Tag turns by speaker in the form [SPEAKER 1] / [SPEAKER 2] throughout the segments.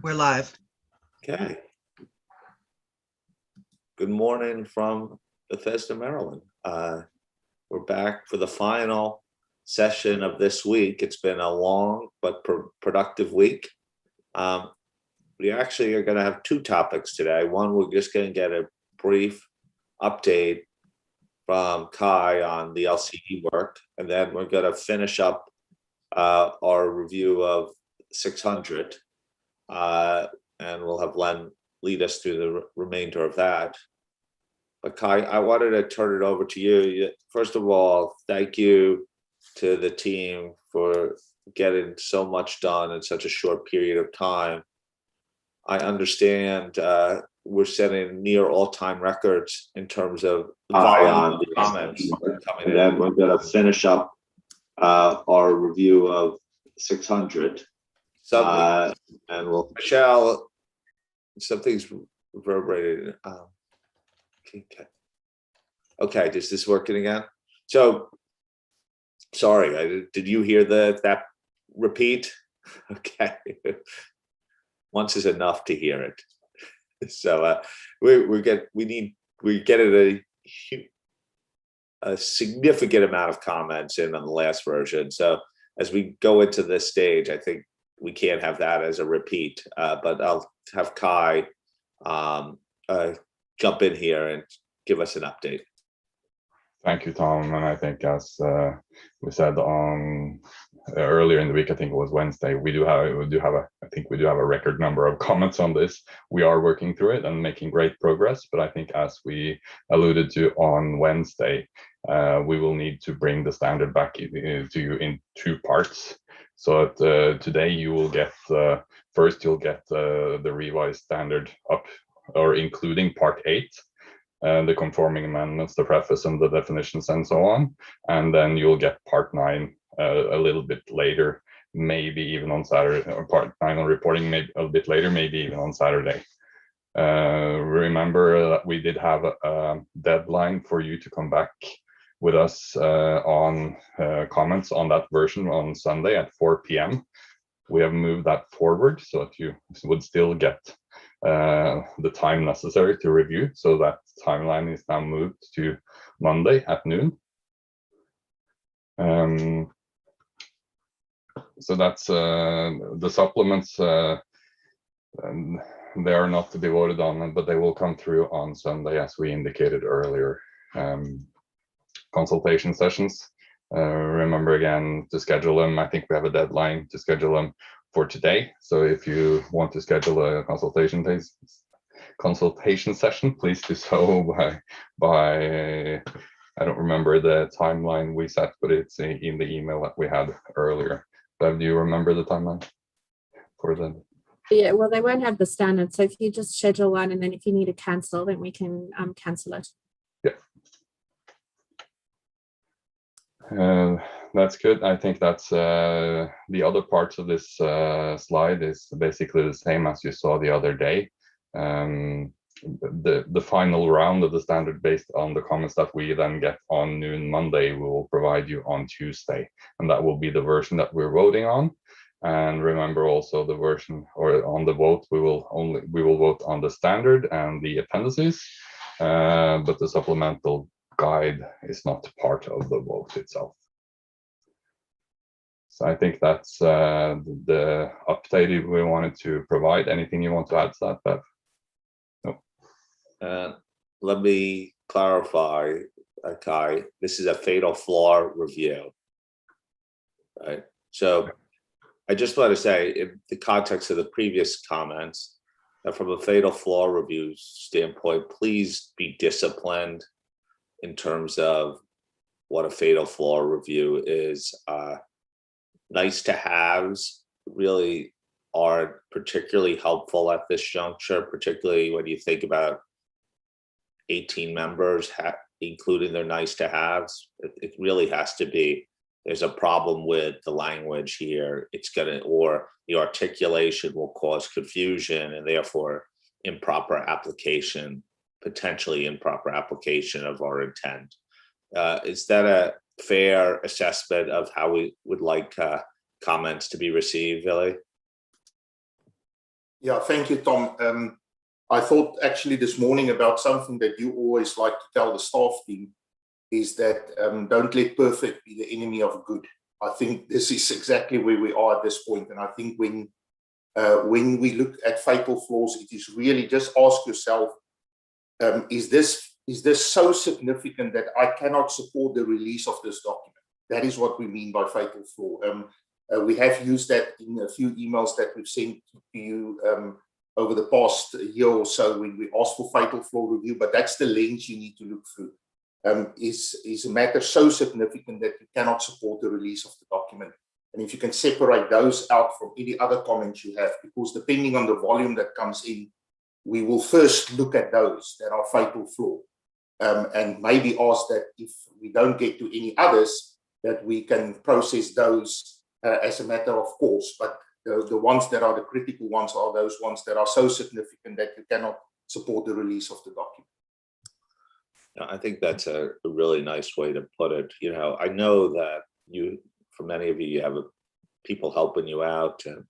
[SPEAKER 1] We're live.
[SPEAKER 2] Okay. Good morning from Bethesda, Maryland. We're back for the final session of this week. It's been a long but productive week. We actually are going to have two topics today. One, we're just going to get a brief update from Kai on the LCD work, and then we're going to finish up our review of 600. And we'll have Len lead us through the remainder of that. But Kai, I wanted to turn it over to you. First of all, thank you to the team for getting so much done in such a short period of time. I understand we're setting near all-time records in terms of volume of comments coming in. And then we're going to finish up our review of 600. And we'll, Michelle, something's reverberated. Okay, is this working again? So, sorry, did you hear that repeat? Okay, once is enough to hear it. So we get a significant amount of comments in on the last version. So as we go into this stage, I think we can't have that as a repeat, but I'll have Kai jump in here and give us an update.
[SPEAKER 3] Thank you, Tom. And I think as we said on earlier in the week, I think it was Wednesday, I think we do have a record number of comments on this. We are working through it and making great progress. But I think as we alluded to on Wednesday, we will need to bring the standard back to you in two parts. So today you will get, first you'll get the revised standard up, or including part 8, the conforming amendments, the preface and the definitions and so on. And then you'll get part 9 a little bit later, maybe even on Saturday, or part 9 on reporting maybe a bit later, maybe even on Saturday. Remember that we did have a deadline for you to come back with us on comments on that version on Sunday at 4 p.m. We have moved that forward so that you would still get the time necessary to review. So that timeline is now moved to Monday at noon. So that's the supplements. And they are not to be voted on, but they will come through on Sunday, as we indicated earlier. Consultation sessions, remember again to schedule them. I think we have a deadline to schedule them for today. So if you want to schedule a consultation session, please do so by I don't remember the timeline we set, but it's in the email that we had earlier. Bev, do you remember the timeline for the?
[SPEAKER 4] Yeah, well, they won't have the standard. So if you just schedule one, and then if you need to cancel, then we can cancel it.
[SPEAKER 3] Yeah. That's good. I think that's the other parts of this slide is basically the same as you saw the other day. The final round of the standard based on the comments that we then get on noon Monday, we will provide you on Tuesday, and that will be the version that we're voting on. And remember also the version, or on the vote, we will vote on the standard and the appendices, but the supplemental guide is not part of the vote itself. So I think that's the update we wanted to provide. Anything you want to add to that, Bev?
[SPEAKER 2] No. Let me clarify, Kai. This is a fatal flaw review, right? So I just want to say, in the context of the previous comments, that from a fatal flaw review standpoint, please be disciplined in terms of what a fatal flaw review is. Nice to haves really are particularly helpful at this juncture, particularly when you think about 18 members, including their nice to haves. It really has to be. There's a problem with the language here. It's gonna, or the articulation will cause confusion and therefore improper application, potentially improper application of our intent. Is that a fair assessment of how we would like comments to be received, Billy?
[SPEAKER 1] Yeah, thank you, Tom. I thought actually this morning about something that you always like to tell the staff team, is that don't let perfect be the enemy of good. I think this is exactly where we are at this point. And I think when we look at fatal flaws, it is really just ask yourself, is this so significant that I cannot support the release of this document? That is what we mean by fatal flaw. We have used that in a few emails that we've sent to you over the past year or so when we ask for fatal flaw review, but that's the lens you need to look through. Is a matter so significant that you cannot support the release of the document? And if you can separate those out from any other comments you have, because depending on the volume that comes in, we will first look at those that are fatal flaw, and maybe ask that if we don't get to any others, that we can process those as a matter of course. But the ones that are the critical ones are those ones that are so significant that you cannot support the release of the document.
[SPEAKER 2] I think that's a really nice way to put it. You know, I know that for many of you, you have people helping you out, and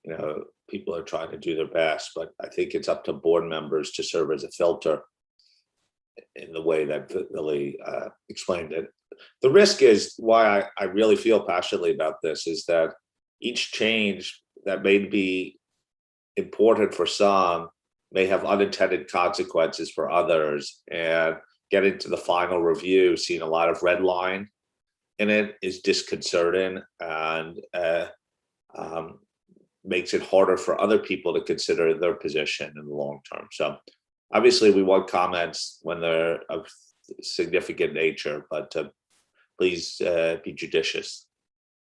[SPEAKER 2] you know, people are trying to do their best, but I think it's up to board members to serve as a filter in the way that Billy explained it. The risk is why I really feel passionately about this is that each change that may be important for some may have unintended consequences for others, and getting to the final review, seeing a lot of red line in it is disconcerting, and makes it harder for other people to consider their position in the long term. So obviously we want comments when they're of significant nature, but please be judicious.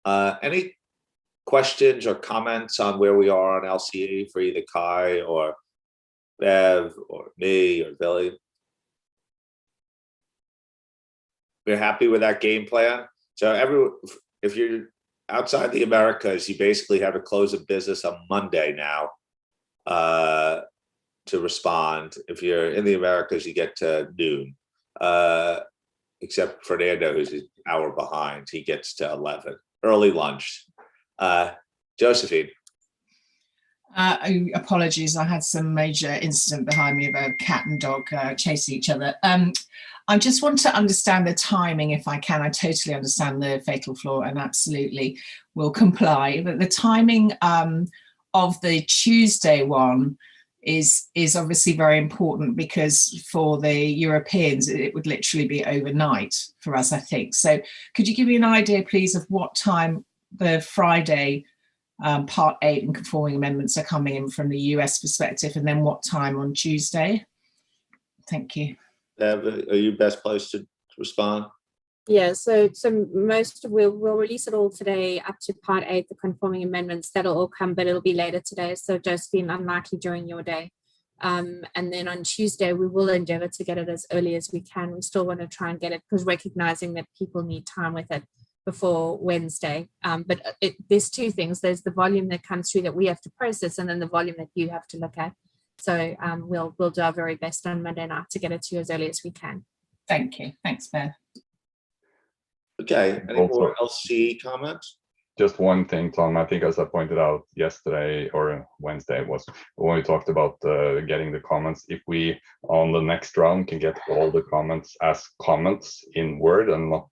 [SPEAKER 2] Any questions or comments on where we are on LCE for either Kai or Bev or me or Billy? We're happy with that game plan. So if you're outside the Americas, you basically have to close a business on Monday now to respond. If you're in the Americas, you get to noon, except Fernando, who's an hour behind. He gets to 11, early lunch. Josephine.
[SPEAKER 5] Apologies, I had some major incident behind me of a cat and dog chasing each other. I just want to understand the timing if I can. I totally understand the fatal flaw and absolutely will comply. But the timing of the Tuesday one is obviously very important, because for the Europeans, it would literally be overnight for us, I think. So could you give me an idea, please, of what time the Friday Part 8 and conforming amendments are coming in from the US perspective, and then what time on Tuesday? Thank you.
[SPEAKER 2] Bev, are you best placed to respond?
[SPEAKER 4] Yeah, so we'll release it all today up to Part 8, the conforming amendments. That'll all come, but it'll be later today. So Josephine, unlikely during your day. And then on Tuesday, we will endeavor to get it as early as we can. We still want to try and get it, because recognizing that people need time with it before Wednesday. But there's two things. There's the volume that comes through that we have to process, and then the volume that you have to look at. So we'll do our very best on Monday night to get it to you as early as we can.
[SPEAKER 5] Thank you. Thanks, Bev.
[SPEAKER 2] Okay, any more LC comments?
[SPEAKER 3] Just one thing, Tom, I think as I pointed out yesterday or Wednesday was when we talked about getting the comments, if we on the next round can get all the comments as comments in Word and not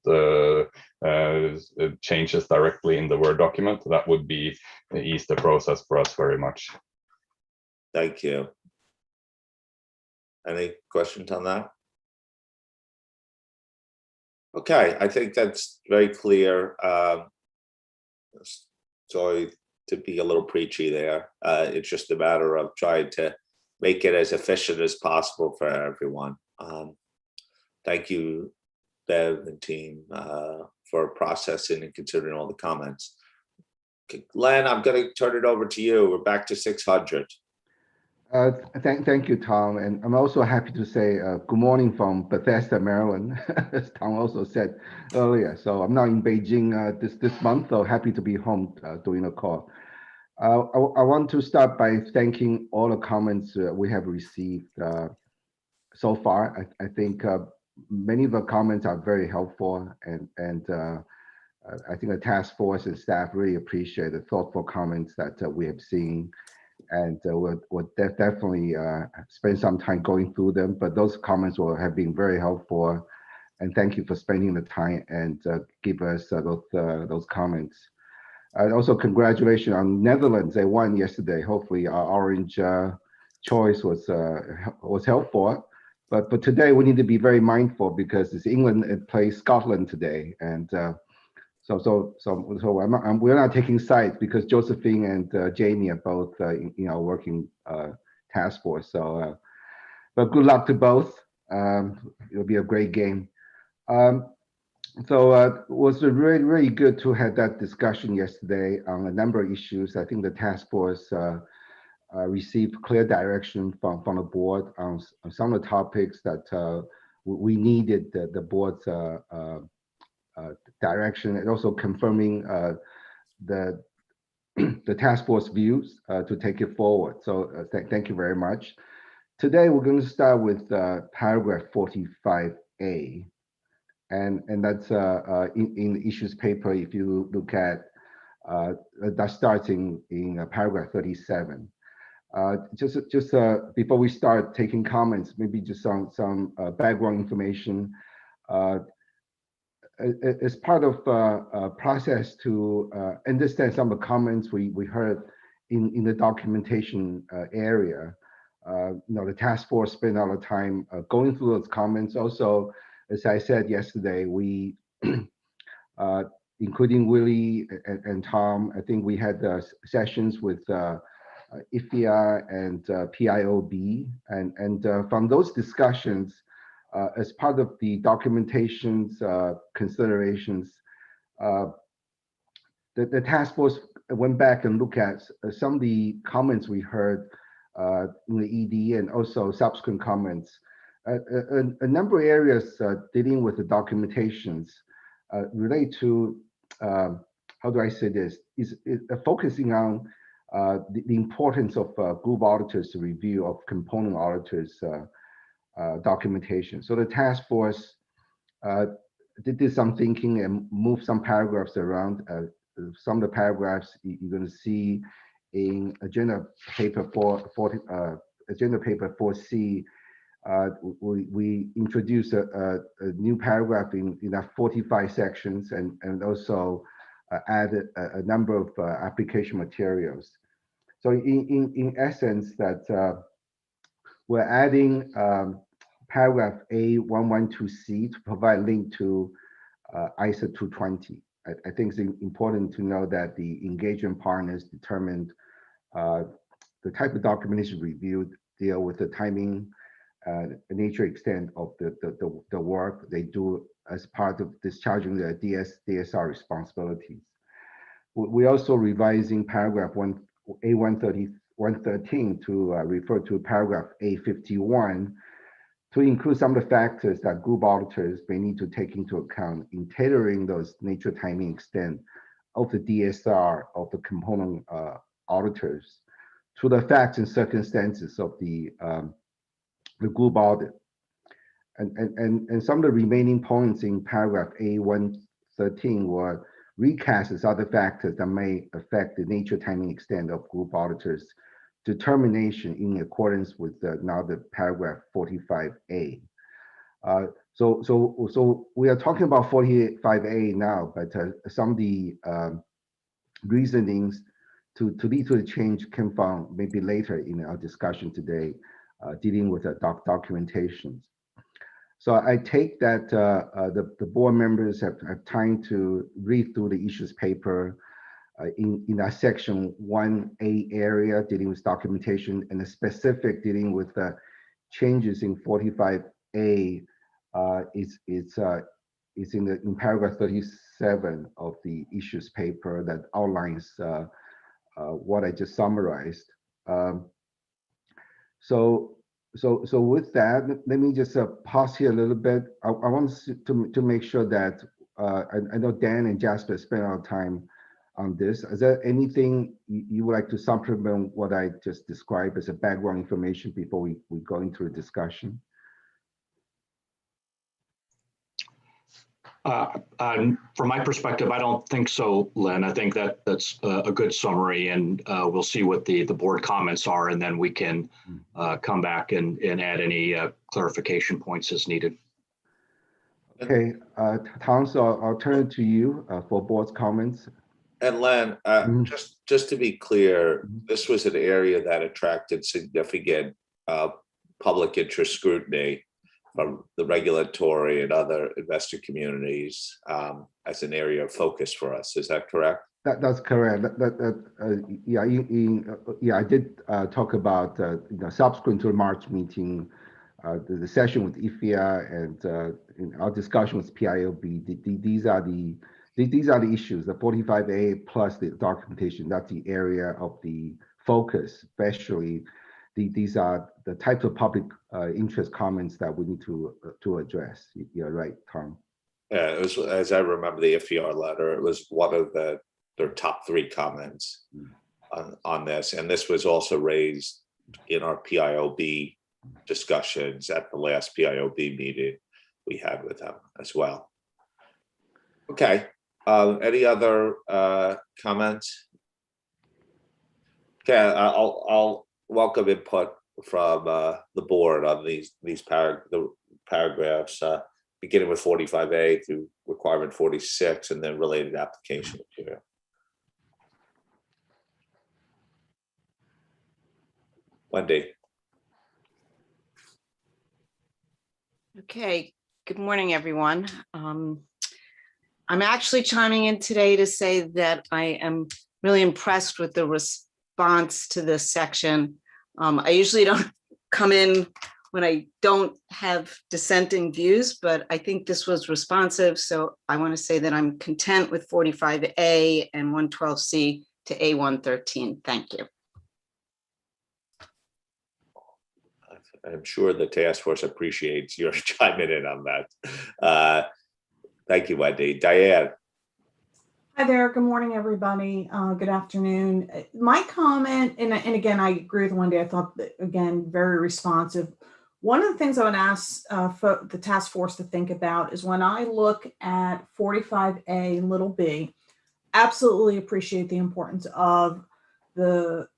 [SPEAKER 3] changes directly in the Word document, that would be ease the process for us very much.
[SPEAKER 2] Thank you. Any questions on that? Okay, I think that's very clear. Sorry to be a little preachy there. It's just a matter of trying to make it as efficient as possible for everyone. Thank you, Bev and team, for processing and considering all the comments. Len, I'm going to turn it over to you. We're back to 600.
[SPEAKER 6] Thank you, Tom. And I'm also happy to say good morning from Bethesda, Maryland, as Tom also said earlier. So I'm now in Beijing this month, so happy to be home doing a call. I want to start by thanking all the comments we have received so far. I think many of the comments are very helpful, and I think the task force and staff really appreciate the thoughtful comments that we have seen. and we'll definitely spend some time going through them. But those comments have been very helpful, and thank you for spending the time and give us those comments. And also congratulations on Netherlands. They won yesterday. Hopefully our orange choice was helpful. But today we need to be very mindful because it's England and plays Scotland today, and so we're not taking sides because Josephine and Jamie are both working task force. So, but good luck to both. It'll be a great game. So it was really, really good to have that discussion yesterday on a number of issues. I think the task force received clear direction from the board on some of the topics that we needed the board's direction, and also confirming the task force views to take it forward. So thank you very much. Today we're going to start with paragraph 45A. And that's in the issues paper. If you look at that starts in paragraph 37. Just before we start taking comments, maybe just some background information. As part of a process to understand some of the comments we heard in the documentation area, the task force spent a lot of time going through those comments. Also, as I said yesterday, we, including Willie and Tom, I think we had sessions with IFIA and PIOB, and from those discussions, as part of the documentation's considerations, the task force went back and looked at some of the comments we heard in the ED and also subsequent comments. A number of areas dealing with the documentations relate to, how do I say this, is focusing on the importance of group auditors review of component auditors documentation. So the task force did some thinking and moved some paragraphs around. Some of the paragraphs you're going to see in agenda paper 4C. We introduced a new paragraph in that 45 sections and also added a number of application materials. So in essence, that we're adding paragraph A112C to provide link to ISO 220. I think it's important to know that the engagement partners determined the type of documentation reviewed deal with the timing, nature, extent of the work they do as part of discharging their DSR responsibilities. We're also revising paragraph A113 to refer to paragraph A51 to include some of the factors that group auditors may need to take into account in tailoring those nature, timing, extent of the DSR of the component auditors to the facts and circumstances of the group audit. And some of the remaining points in paragraph A113 were recast as other factors that may affect the nature, timing, extent of group auditors determination in accordance with now the paragraph 45A. So we are talking about 45A now, but some of the reasonings to lead to the change came from maybe later in our discussion today, dealing with the documentations. So I take that the board members have time to read through the issues paper in our section 1A area dealing with documentation, and the specific dealing with the changes in 45A is in paragraph 37 of the issues paper that outlines what I just summarized. So with that, let me just pause here a little bit. I want to make sure that I know Dan and Jasper spent our time on this. Is there anything you would like to supplement what I just described as a background information before we go into a discussion?
[SPEAKER 7] From my perspective, I don't think so, Lynn. I think that's a good summary, and we'll see what the board comments are, and then we can come back and add any clarification points as needed.
[SPEAKER 6] Okay, Tom, so I'll turn it to you for board's comments.
[SPEAKER 2] And Len, just to be clear, this was an area that attracted significant public interest scrutiny from the regulatory and other investor communities as an area of focus for us. Is that correct?
[SPEAKER 6] That's correct. I did talk about subsequent to the March meeting, the session with IFIA and in our discussion with PIOB. These are the issues. The 45A plus the documentation. That's the area of the focus, especially. These are the types of public interest comments that we need to address. You're right, Tom.
[SPEAKER 2] Yeah, it was, as I remember the IFIR letter, it was one of their top 3 comments on this. And this was also raised in our PIOB discussions at the last PIOB meeting we had with them as well. Okay, any other comments? Okay, I'll welcome input from the board on the paragraphs beginning with 45A through requirement 46 and then related application material. Wendy.
[SPEAKER 8] Okay, good morning, everyone. I'm actually chiming in today to say that I am really impressed with the response to this section. I usually don't come in when I don't have dissenting views, but I think this was responsive. So I want to say that I'm content with 45A and 112C to A113. Thank you.
[SPEAKER 2] I'm sure the task force appreciates your chiming in on that. Thank you, Wendy. Diane.
[SPEAKER 9] Hi there. Good morning, everybody. Good afternoon. My comment, and again, I agree with Wendy. I thought, again, very responsive. One of the things I would ask the task force to think about is when I look at 45A little b, absolutely appreciate the importance of the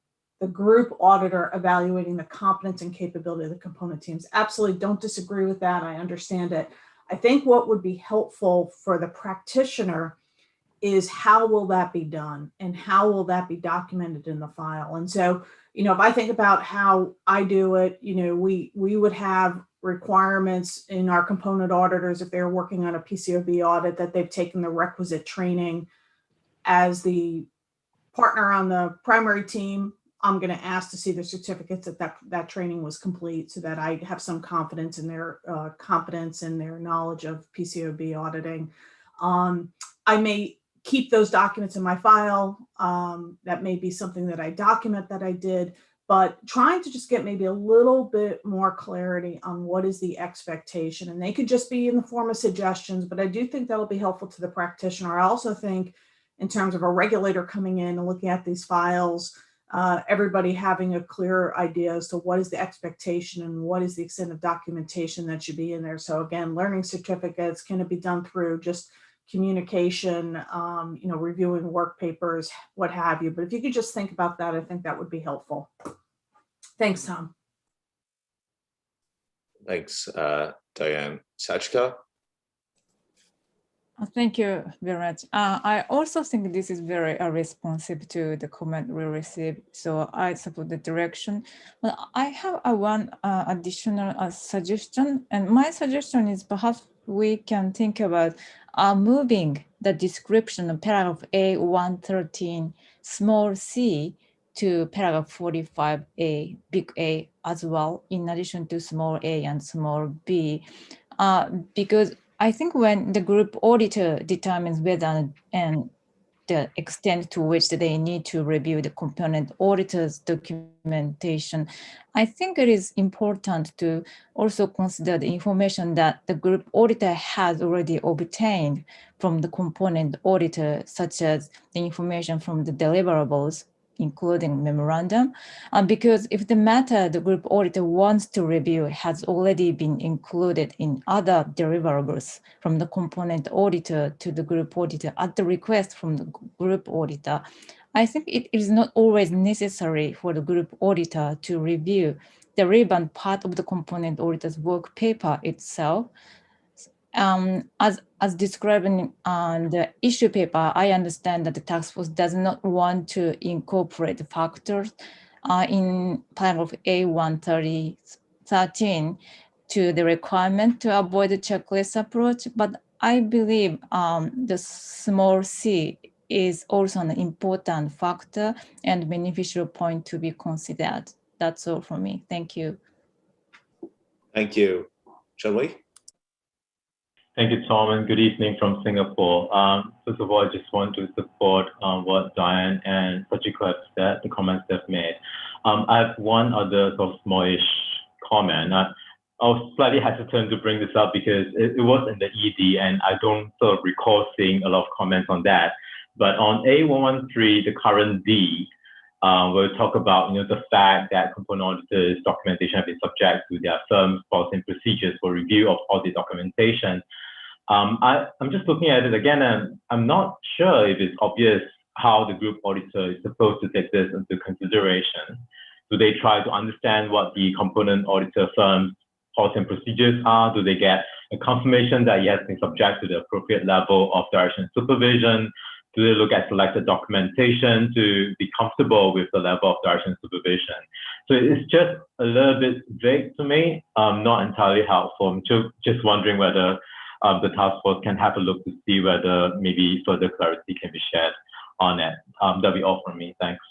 [SPEAKER 9] group auditor evaluating the competence and capability of the component teams. Absolutely don't disagree with that. I understand it. I think what would be helpful for the practitioner is how will that be done and how will that be documented in the file? And so, if I think about how I do it, we would have requirements in our component auditors, if they're working on a PCAOB audit, that they've taken the requisite training. As the partner on the primary team, I'm going to ask to see the certificates that training was complete so that I have some confidence in their competence and their knowledge of PCAOB auditing. I may keep those documents in my file. That may be something that I document that I did, but trying to just get maybe a little bit more clarity on what is the expectation. And they could just be in the form of suggestions, but I do think that'll be helpful to the practitioner. I also think in terms of a regulator coming in and looking at these files, everybody having a clear idea as to what is the expectation and what is the extent of documentation that should be in there. So again, learning certificates, can it be done through just communication, reviewing work papers, what have you. But if you could just think about that, I think that would be helpful. Thanks, Tom.
[SPEAKER 2] Thanks, Diane. Sachka?
[SPEAKER 10] Thank you very much. I also think this is very responsive to the comment we received, so I support the direction. But I have one additional suggestion, and my suggestion is perhaps we can think about moving the description of paragraph A113 small c to paragraph 45A big A as well, in addition to small a and small b, because I think when the group auditor determines whether and the extent to which they need to review the component auditor's documentation, I think it is important to also consider the information that the group auditor has already obtained from the component auditor, such as the information from the deliverables including memorandum, because if the matter the group auditor wants to review has already been included in other deliverables from the component auditor to the group auditor at the request from the group auditor, I think it is not always necessary for the group auditor to review the relevant part of the component auditor's work paper itself. As described in the issue paper, I understand that the task force does not want to incorporate the factors in paragraph A113 to the requirement to avoid the checklist approach, but I believe the small c is also an important factor and beneficial point to be considered. That's all from me. Thank you.
[SPEAKER 2] Thank you. Shall we?
[SPEAKER 11] Thank you, Tom, and good evening from Singapore. First of all, I just want to support what Diane and Sachiko have said, the comments they've made. I have one other sort of smallish comment. I was slightly hesitant to bring this up because it was in the ED, and I don't sort of recall seeing a lot of comments on that. But on A113, the current D, we'll talk about the fact that component auditors' documentation have been subject to their firm's policy and procedures for review of audit documentation. I'm just looking at it again, and I'm not sure if it's obvious how the group auditor is supposed to take this into consideration. Do they try to understand what the component auditor firm's policy and procedures are? Do they get a confirmation that he has been subject to the appropriate level of direction and supervision? Do they look at selected documentation to be comfortable with the level of direction and supervision? So it's just a little bit vague to me, not entirely helpful. I'm just wondering whether the task force can have a look to see whether maybe further clarity can be shared on it. That'll be all from me. Thanks.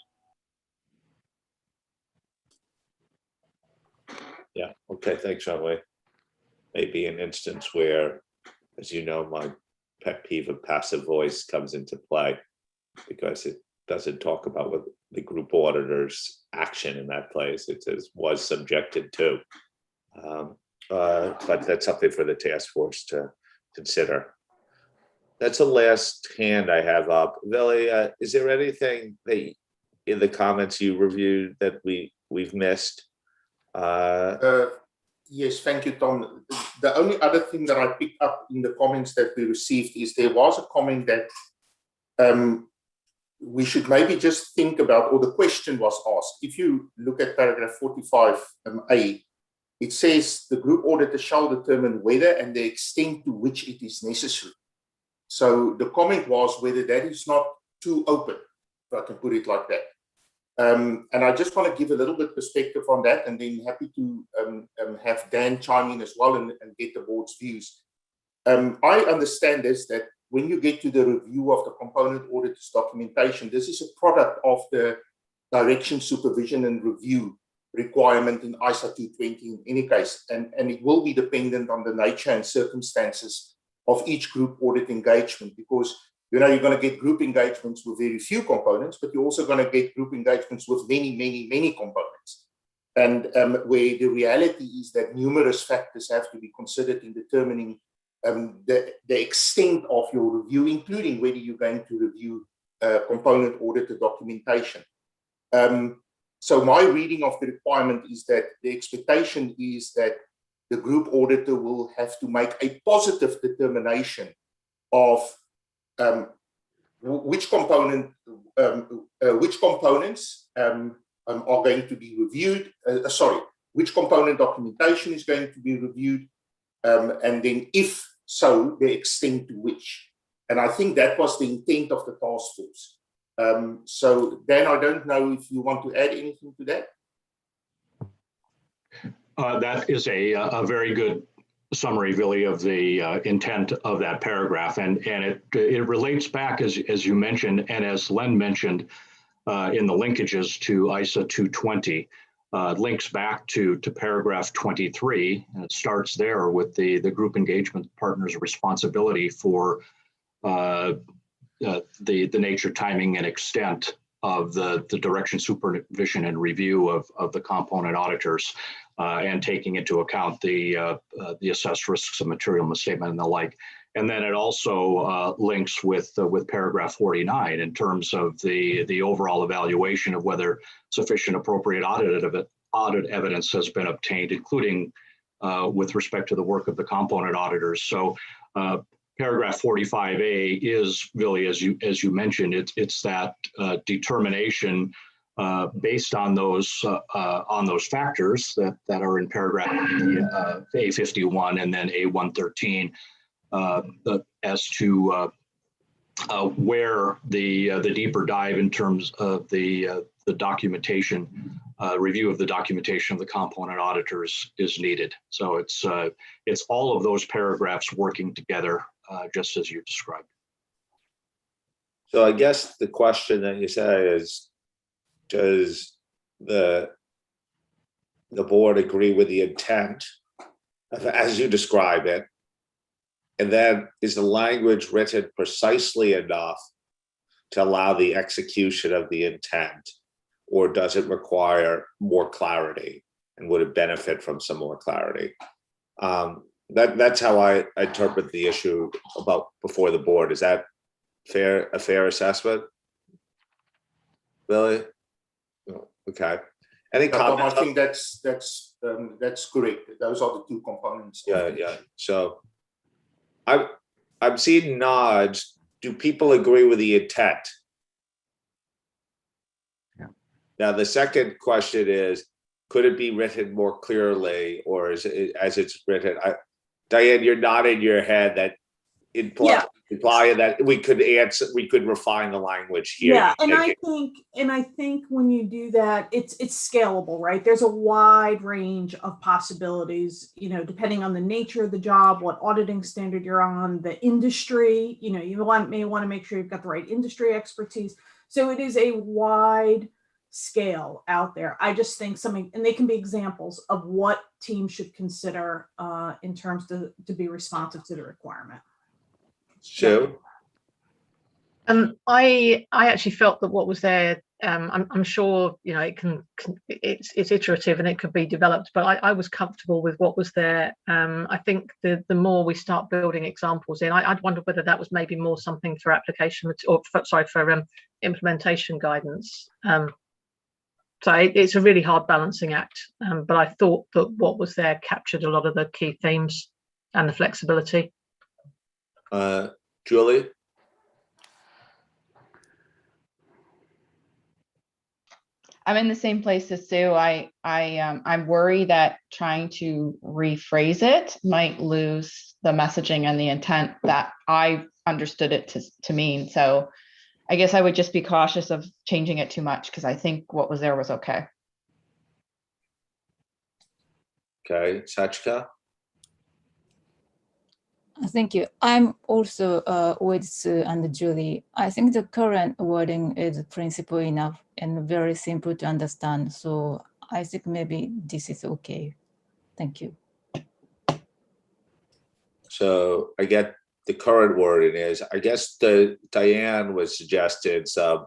[SPEAKER 2] Yeah, okay, thanks, Jean-Louis. Maybe an instance where, as you know, my pet peeve of passive voice comes into play because it doesn't talk about what the group auditor's action in that place. It says was subjected to. But that's something for the task force to consider. That's the last hand I have up. Vili, is there anything that in the comments you reviewed that we've missed?
[SPEAKER 1] Yes, thank you, Tom. The only other thing that I picked up in the comments that we received is there was a comment that we should maybe just think about, or the question was asked. If you look at paragraph 45A, it says the group auditor shall determine whether and the extent to which it is necessary. So the comment was whether that is not too open, if I can put it like that. And I just want to give a little bit perspective on that, and then happy to have Dan chime in as well and get the board's views. I understand this, that when you get to the review of the component auditor's documentation, this is a product of the direction, supervision, and review requirement in ISA 220 in any case, and it will be dependent on the nature and circumstances of each group audit engagement, because you're going to get group engagements with very few components, but you're also going to get group engagements with many, many, many components. And where the reality is that numerous factors have to be considered in determining the extent of your review, including whether you're going to review component auditor documentation. So my reading of the requirement is that the expectation is that the group auditor will have to make a positive determination of which components are going to be reviewed, which component documentation is going to be reviewed, and then if so, the extent to which. And I think that was the intent of the task force. So Dan, I don't know if you want to add anything to that.
[SPEAKER 7] That is a very good summary, Vili, of the intent of that paragraph, and it relates back, as you mentioned, and as Len mentioned, in the linkages to ISA 220, links back to paragraph 23, and it starts there with the group engagement partner's responsibility for the nature, timing, and extent of the direction, supervision, and review of the component auditors, and taking into account the assessed risks of material misstatement and the like. And then it also links with paragraph 49 in terms of the overall evaluation of whether sufficient appropriate audit evidence has been obtained, including with respect to the work of the component auditors. So paragraph 45A is really, as you mentioned, it's that determination based on those factors that are in paragraph A51 and then A113 as to where the deeper dive in terms of the documentation, review of the documentation of the component auditors is needed. So it's all of those paragraphs working together, just as you described.
[SPEAKER 2] So I guess the question that you say is, does the board agree with the intent as you describe it? And then is the language written precisely enough to allow the execution of the intent, or does it require more clarity, and would it benefit from some more clarity? That's how I interpret the issue before the board. Is that a fair assessment? Really? Okay. Any comment?
[SPEAKER 1] I think that's correct. Those are the two components.
[SPEAKER 2] Yeah. So I'm seeing nods. Do people agree with the intent?
[SPEAKER 6] Yeah.
[SPEAKER 2] Now the second question is, could it be written more clearly, or is it as it's written? Diane, you're nodding your head that implying that we could refine the language here.
[SPEAKER 9] Yeah, and I think when you do that, it's scalable, right? There's a wide range of possibilities, depending on the nature of the job, what auditing standard you're on, the industry, you may want to make sure you've got the right industry expertise. So it is a wide scale out there. I just think and they can be examples of what teams should consider in terms to be responsive to the requirement.
[SPEAKER 2] Sure.
[SPEAKER 12] I actually felt that what was there, I'm sure it's iterative and it could be developed, but I was comfortable with what was there. I think the more we start building examples in, I'd wonder whether that was maybe more something for application for implementation guidance. So it's a really hard balancing act, but I thought that what was there captured a lot of the key themes and the flexibility.
[SPEAKER 2] Julie?
[SPEAKER 13] I'm in the same place as Sue. I'm worried that trying to rephrase it might lose the messaging and the intent that I understood it to mean. So I guess I would just be cautious of changing it too much, because I think what was there was okay.
[SPEAKER 2] Okay, Sachika?
[SPEAKER 10] Thank you. I'm also with Sue and Julie. I think the current wording is principle enough and very simple to understand. So I think maybe this is okay. Thank you.
[SPEAKER 2] So I get the current wording is, I guess Diane was suggesting some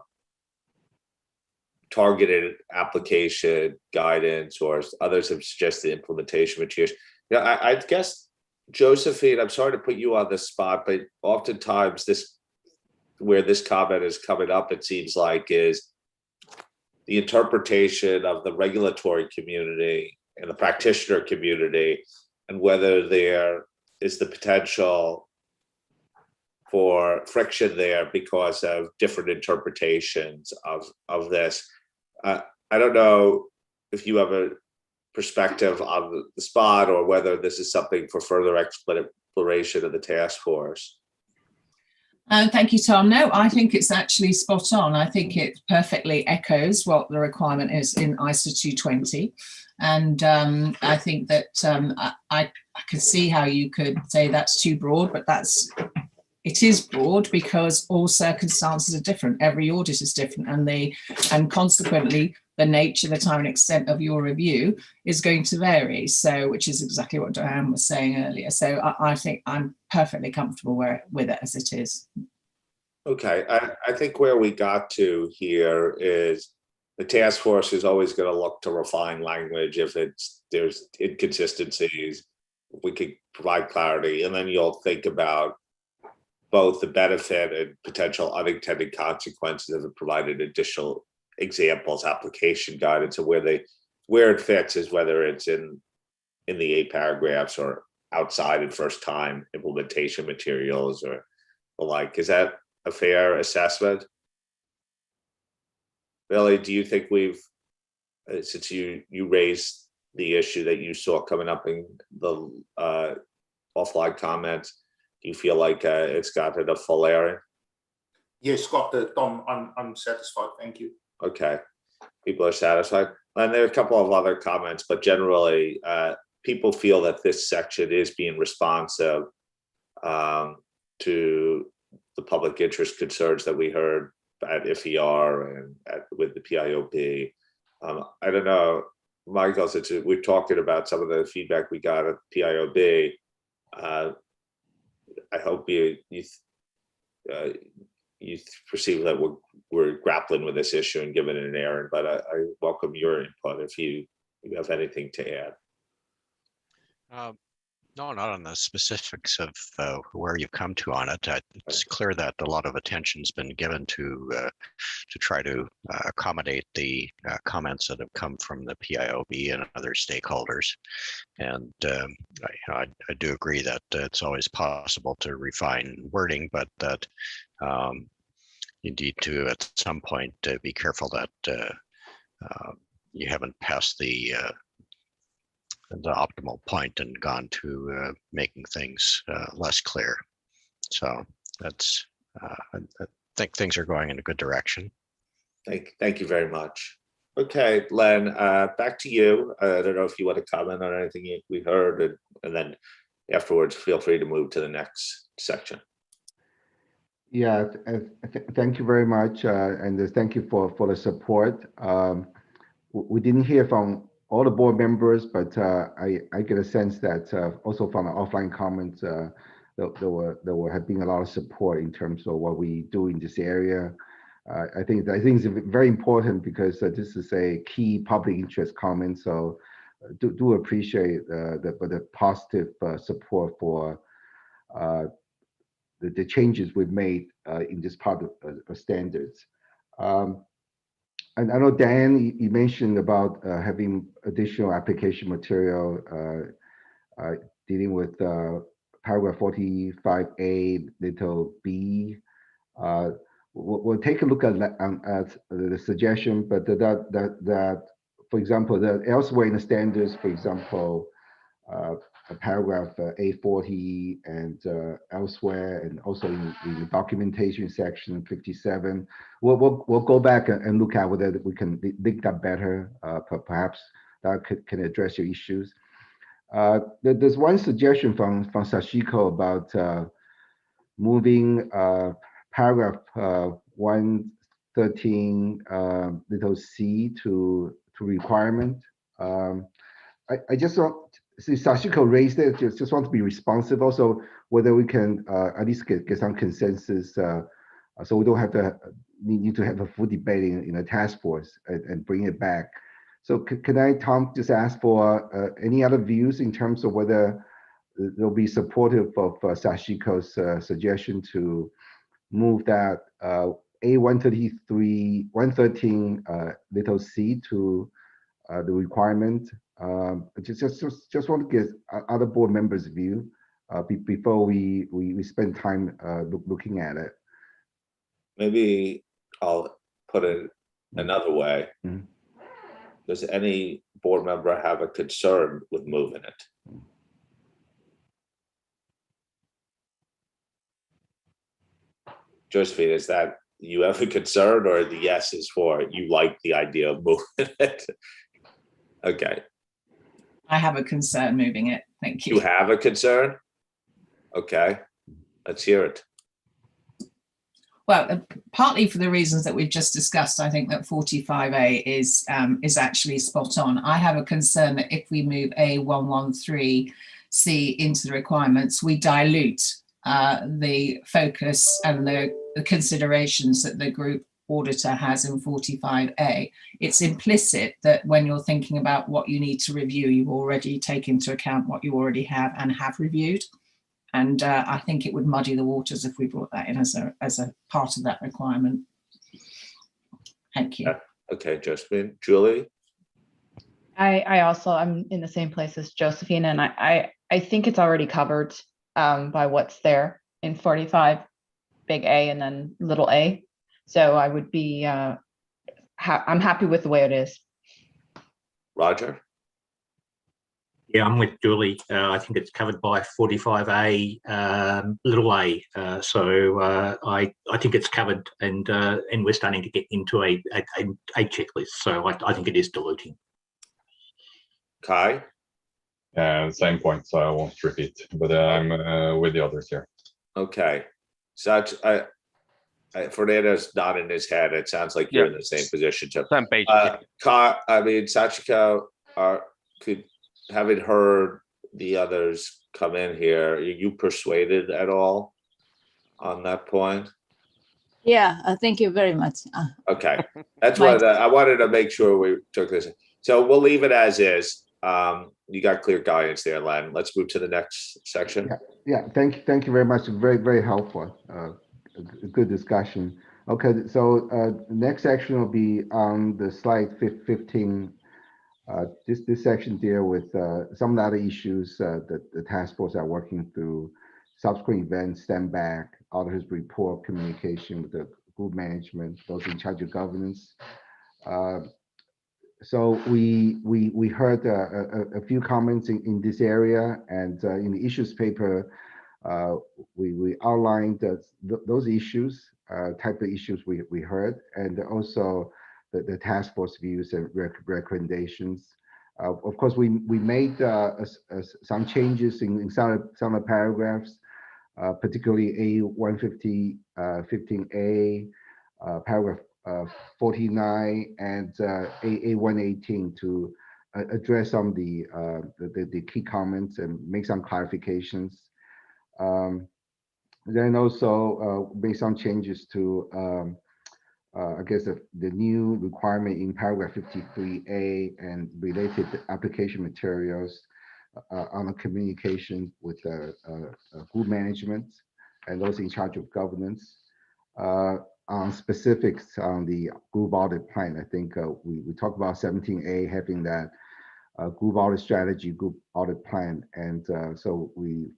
[SPEAKER 2] targeted application guidance, or others have suggested implementation materials. I guess, Josephine, I'm sorry to put you on the spot, but oftentimes where this comment is coming up, it seems like, is the interpretation of the regulatory community and the practitioner community, and whether there is the potential for friction there because of different interpretations of this. I don't know if you have a perspective on the spot, or whether this is something for further exploration of the task force.
[SPEAKER 5] Thank you, Tom. No, I think it's actually spot on. I think it perfectly echoes what the requirement is in ISO 220. And I think that I can see how you could say that's too broad, but it is broad because all circumstances are different. Every audit is different, and consequently, the nature, the time and extent of your review is going to vary. So, which is exactly what Diane was saying earlier. So I think I'm perfectly comfortable with it as it is.
[SPEAKER 2] Okay, I think where we got to here is the task force is always going to look to refine language if there's inconsistencies. We could provide clarity, and then you'll think about both the benefit and potential unintended consequences of it, provided additional examples, application guidance, and where it fits is whether it's in the 8 paragraphs or outside in first time implementation materials or the like. Is that a fair assessment? Billy, do you think we've, since you raised the issue that you saw coming up in the offline comments, do you feel like it's gotten a full airing?
[SPEAKER 1] Yes, Scott, Tom, I'm satisfied. Thank you. Okay.
[SPEAKER 2] People are satisfied. And there are a couple of other comments, but generally, people feel that this section is being responsive to the public interest concerns that we heard at IFER and with the PIOB. I don't know, Michael, since we're talking about some of the feedback we got at PIOB, I hope you perceive that we're grappling with this issue and giving it an airing, but I welcome your input if you have anything to add.
[SPEAKER 14] No, not on the specifics of where you've come to on it. It's clear that a lot of attention's been given to try to accommodate the comments that have come from the PIOB and other stakeholders. And I do agree that it's always possible to refine wording, but that you need to, at some point, be careful that you haven't passed the optimal point and gone to making things less clear. So that's, I think things are going in a good direction.
[SPEAKER 2] Thank you very much. Okay, Len, back to you. I don't know if you want to comment on anything we heard, and then afterwards, feel free to move to the next section.
[SPEAKER 6] Yeah, thank you very much, and thank you for the support. We didn't hear from all the board members, but I get a sense that also from the offline comments, there have been a lot of support in terms of what we do in this area. I think it's very important because this is a key public interest comment. So do appreciate the positive support for the changes we've made in this part of standards. And I know, Dan, you mentioned about having additional application material dealing with paragraph 45A little b. We'll take a look at the suggestion, but that for example, that elsewhere in the standards, for example, paragraph A40 and elsewhere, and also in the documentation section 57, we'll go back and look at whether we can link that better. Perhaps that can address your issues. There's one suggestion from Sashiko about moving paragraph 113 little c to requirement. I just want, see, Sashiko raised it, just want to be responsive also, whether we can at least get some consensus, so we don't have to need to have a full debate in a task force and bring it back. So can I, Tom, just ask for any other views in terms of whether they'll be supportive of Sashiko's suggestion to move that A133, 113 little c to the requirement? Just want to get other board members' view before we spend time looking at it.
[SPEAKER 2] Maybe I'll put it another way.
[SPEAKER 6] Mm-hmm.
[SPEAKER 2] Does any board member have a concern with moving it? Josephine, is that you have a concern, or the yes is for you like the idea of moving it? Okay.
[SPEAKER 5] I have a concern moving it. Thank you.
[SPEAKER 2] You have a concern? Okay, let's hear it.
[SPEAKER 5] Well, partly for the reasons that we've just discussed, I think that 45A is actually spot on. I have a concern that if we move A113C into the requirements, we dilute the focus and the considerations that the group auditor has in 45A. It's implicit that when you're thinking about what you need to review, you already take into account what you already have and have reviewed. And I think it would muddy the waters if we brought that in as a part of that requirement. Thank you.
[SPEAKER 2] Okay, Josephine. Julie?
[SPEAKER 13] I'm in the same place as Josephine, and I think it's already covered by what's there in 45 big A and then little a. So I would be, I'm happy with the way it is.
[SPEAKER 2] Roger?
[SPEAKER 15] Yeah, I'm with Julie. I think it's covered by 45A, little a. So I think it's covered, and we're starting to get into a checklist. So I think it is diluting.
[SPEAKER 2] Kai?
[SPEAKER 3] Same point, so I won't repeat, but I'm with the others here.
[SPEAKER 2] Okay. Such Fernando's nodding his head. It sounds like you're in the same position. So,
[SPEAKER 16] same page.
[SPEAKER 2] Kai, I mean, Sachiko, having heard the others come in here, are you persuaded at all on that point?
[SPEAKER 17] Yeah, thank you very much.
[SPEAKER 2] Okay, that's what I wanted to make sure we took this. So we'll leave it as is. You got clear guidance there, Len. Let's move to the next section.
[SPEAKER 6] Yeah. Thank you very much. Very, very helpful. Good discussion. Okay, so next section will be on the slide 15. This section deal with some of the other issues that the task force are working through: subsequent events, stand back, auditors report, communication with the group management, those in charge of governance. So we heard a few comments in this area, and in the issues paper, we outlined those issues, type of issues we heard, and also the task force views and recommendations. Of course, we made some changes in some of the paragraphs, particularly A150, 15A, paragraph 49, and A118 to address some of the key comments and make some clarifications. Then also make some changes to I guess the new requirement in paragraph 53A and related application materials on the communication with group management and those in charge of governance. On specifics on the group audit plan, I think we talked about 17A having that group audit strategy, group audit plan, and so we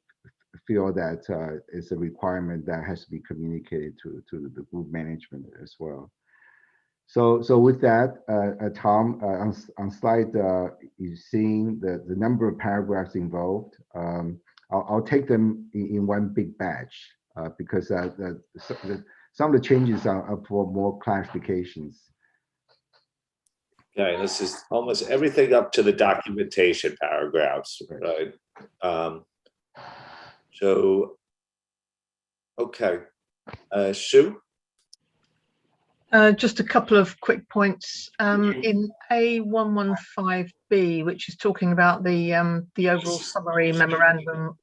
[SPEAKER 6] feel that it's a requirement that has to be communicated to the group management as well. So with that, Tom, on slide, you're seeing the number of paragraphs involved. I'll take them in one big batch because some of the changes are for more clarifications.
[SPEAKER 2] Okay, this is almost everything up to the documentation paragraphs, right? So, okay, Sue?
[SPEAKER 12] Just a couple of quick points. In A115B, which is talking about the overall summary memorandum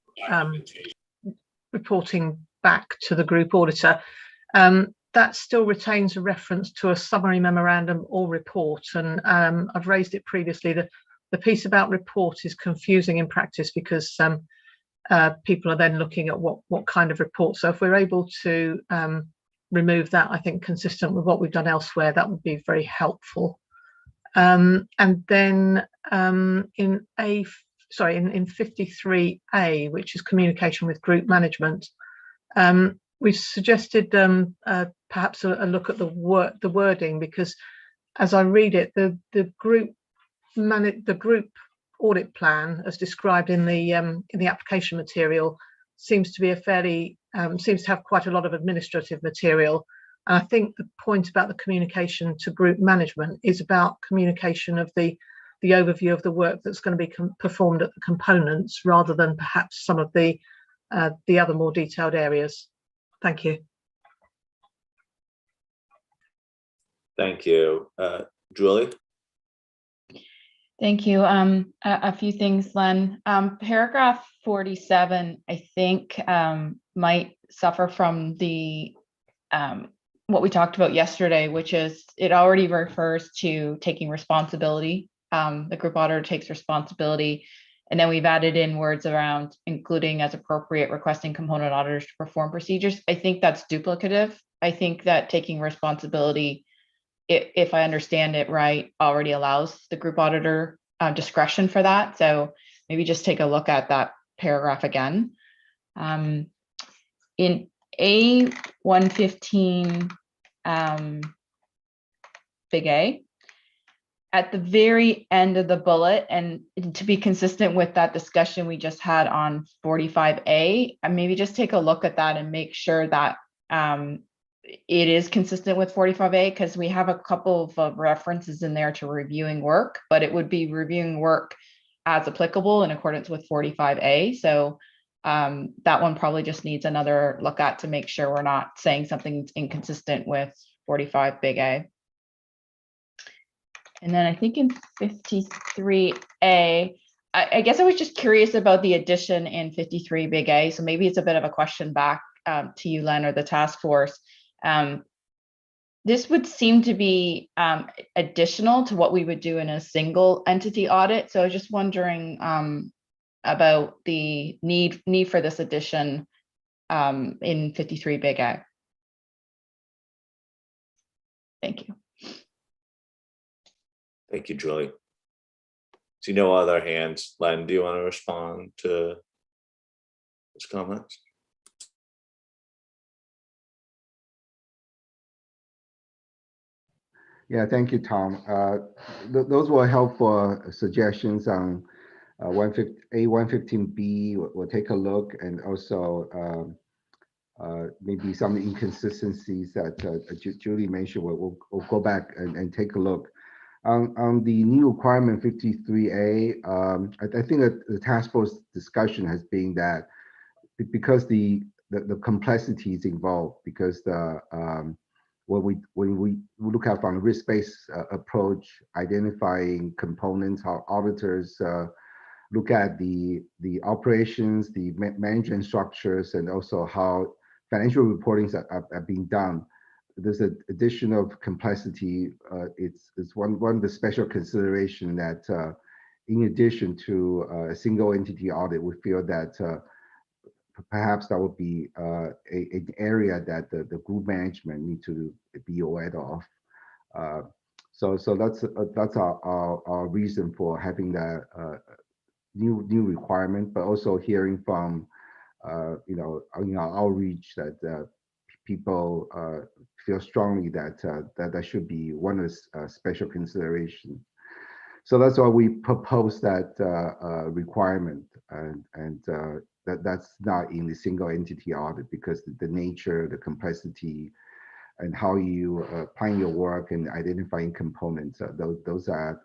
[SPEAKER 12] reporting back to the group auditor, that still retains a reference to a summary memorandum or report. And I've raised it previously. The piece about report is confusing in practice because people are then looking at what kind of report. So if we're able to remove that, I think consistent with what we've done elsewhere, that would be very helpful. And then in 53A, which is communication with group management, we suggested perhaps a look at the wording, because as I read it, the group audit plan, as described in the application material, seems to be seems to have quite a lot of administrative material. And I think the point about the communication to group management is about communication of the overview of the work that's going to be performed at the components, rather than perhaps some of the other more detailed areas. Thank you.
[SPEAKER 2] Thank you. Julie?
[SPEAKER 13] Thank you. A few things, Len. Paragraph 47, I think, might suffer from the what we talked about yesterday, which is it already refers to taking responsibility. The group auditor takes responsibility, And then we've added in words around including as appropriate, requesting component auditors to perform procedures. I think that's duplicative. I think that taking responsibility, if I understand it right, already allows the group auditor discretion for that. So maybe just take a look at that paragraph again. In A115 big A, at the very end of the bullet, and to be consistent with that discussion we just had on 45A, and maybe just take a look at that and make sure that it is consistent with 45A, because we have a couple of references in there to reviewing work, but it would be reviewing work as applicable in accordance with 45A. So that one probably just needs another look at to make sure we're not saying something inconsistent with 45 big A. And then I think in 53A, I guess I was just curious about the addition in 53 big A. So maybe it's a bit of a question back to you, Len, or the task force. This would seem to be additional to what we would do in a single entity audit. So I was just wondering about the need for this addition in 53 big A. Thank you.
[SPEAKER 2] Thank you, Julie. See no other hands. Len, do you want to respond to those comments?
[SPEAKER 6] Yeah, thank you, Tom. Those were helpful suggestions on A115B. We'll take a look, and also maybe some inconsistencies that Julie mentioned. We'll go back and take a look. On the new requirement 53A, I think that the task force discussion has been that because the complexities involved, because when we look at from a risk-based approach, identifying components, how auditors look at the operations, the management structures, and also how financial reportings are being done. There's an addition of complexity. It's one of the special consideration that in addition to a single entity audit, we feel that perhaps that would be an area that the group management need to be aware of. So that's our reason for having that new requirement, but also hearing from in our outreach that people feel strongly that that should be one of the special considerations. So that's why we propose that requirement, and that's not in the single entity audit, because the nature, the complexity, and how you plan your work and identifying components, those are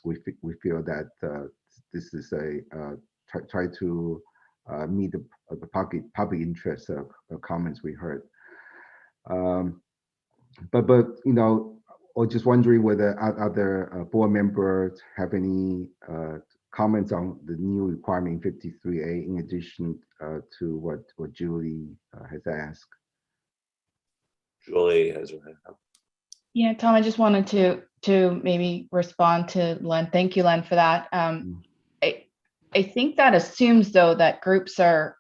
[SPEAKER 6] we feel that this is a try to meet the public interest of comments we heard. But or just wondering whether other board members have any comments on the new requirement 53A in addition to what Julie has asked.
[SPEAKER 2] Julie has her hand up.
[SPEAKER 13] Yeah, Tom, I just wanted to maybe respond to Len. Thank you, Len, for that. I think that assumes, though, that groups are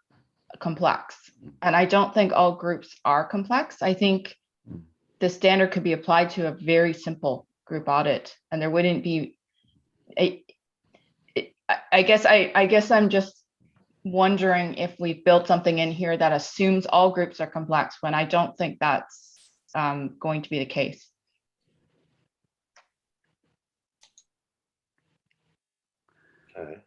[SPEAKER 13] complex, and I don't think all groups are complex. I think the standard could be applied to a very simple group audit, and there wouldn't be. I guess I'm just wondering if we built something in here that assumes all groups are complex, when I don't think that's going to be the case.
[SPEAKER 2] Okay.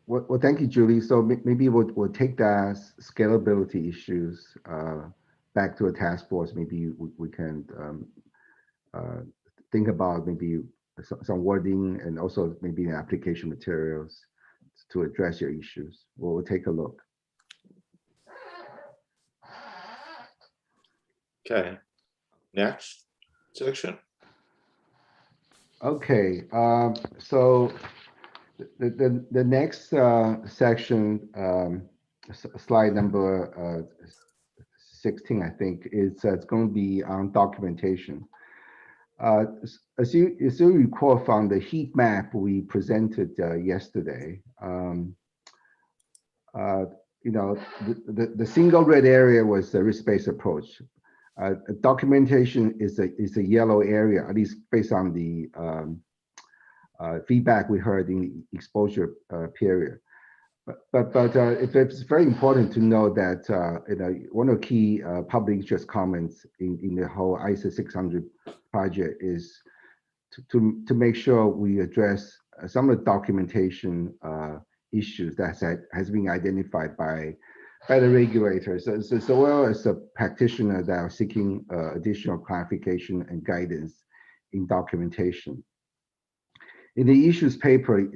[SPEAKER 6] Well, thank you, Julie. So maybe we'll take that scalability issues back to a task force. Maybe we can think about maybe some wording, and also maybe application materials to address your issues. We'll take a look.
[SPEAKER 2] Okay. Next section.
[SPEAKER 6] Okay. So the next section, slide number 16, I think, is it's going to be on documentation. As you recall from the heat map we presented yesterday, the single red area was the risk-based approach. Documentation is a yellow area, at least based on the feedback we heard in the exposure period. But it's very important to know that one of the key public interest comments in the whole ISA 600 project is to make sure we address some of the documentation issues that has been identified by the regulators, as well as the practitioners that are seeking additional clarification and guidance in documentation. In the issues paper,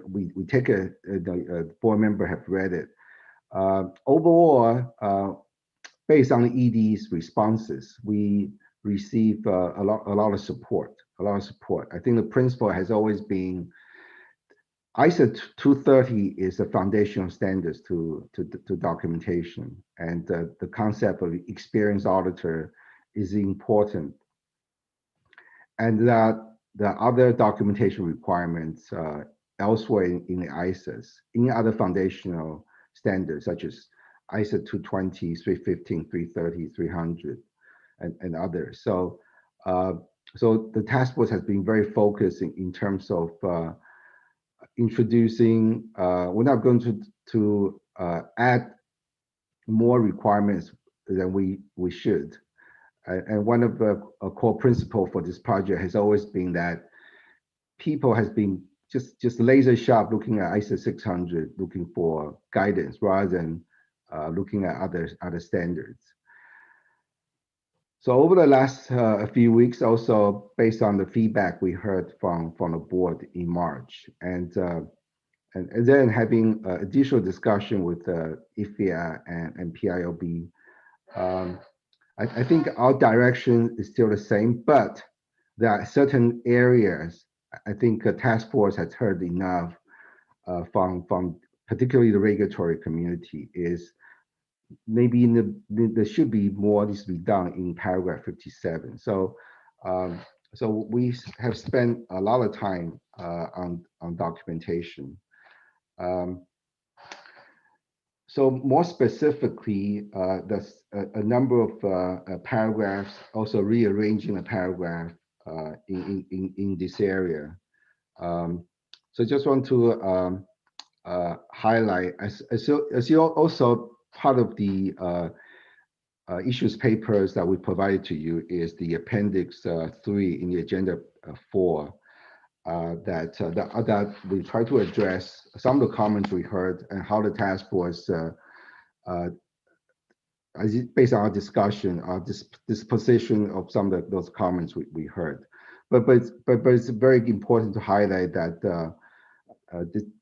[SPEAKER 6] we take the board member have read it. Overall, based on the ED's responses, we receive a lot of support. I think the principle has always been ISA 230 is the foundational standards to documentation, and the concept of experienced auditor is important, and that the other documentation requirements elsewhere in the ISAs, in other foundational standards such as ISA 220, 315, 330, 300, and others. So the task force has been very focused in terms of introducing. We're not going to add more requirements than we should. And one of the core principles for this project has always been that people has been just laser sharp looking at ISA 600, looking for guidance rather than looking at other standards. So over the last few weeks, also based on the feedback we heard from the board in March, and then having additional discussion with IFIA and PIOB, I think our direction is still the same, but there are certain areas I think a task force has heard enough from particularly the regulatory community is maybe there should be more needs to be done in paragraph 57. So we have spent a lot of time on documentation. So more specifically, there's a number of paragraphs, also rearranging a paragraph in this area. So just want to highlight, as you also part of the issues papers that we provided to you is the appendix 3 in the agenda 4. That we try to address some of the comments we heard and how the task force, based on our discussion, disposition of some of those comments we heard. But it's very important to highlight that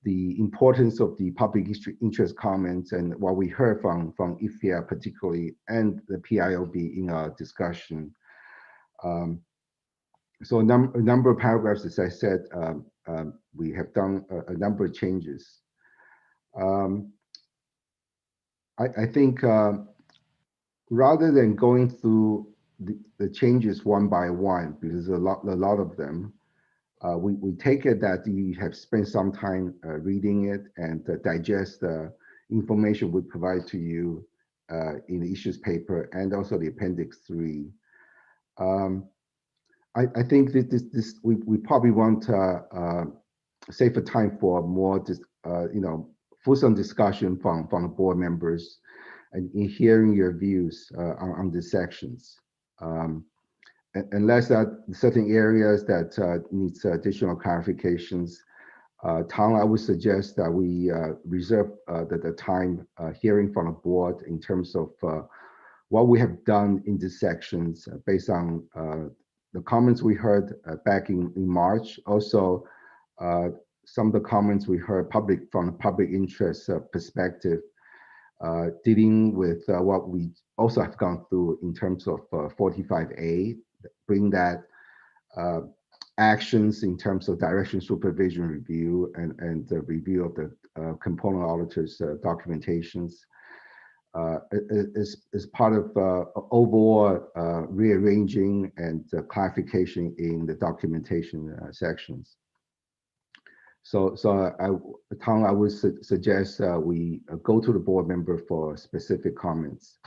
[SPEAKER 6] the importance of the public interest comments and what we heard from IFIA particularly and the PIOB in our discussion. So a number of paragraphs, as I said, we have done a number of changes. I think rather than going through the changes one by one, because there's a lot of them, we take it that you have spent some time reading it and digest the information we provide to you in the issues paper and also the appendix 3. I think that we probably want to save the time for more fulsome discussion from the board members and in hearing your views on these sections. Unless that certain areas that needs additional clarifications, Tom, I would suggest that we reserve the time hearing from the board in terms of what we have done in these sections based on the comments we heard back in March. Also, some of the comments we heard from a public interest perspective, dealing with what we also have gone through in terms of 45A, bring that actions in terms of direction supervision review and the review of the component auditors documentations. is part of overall rearranging and clarification in the documentation sections. So Tom, I would suggest we go to the board member for specific comments.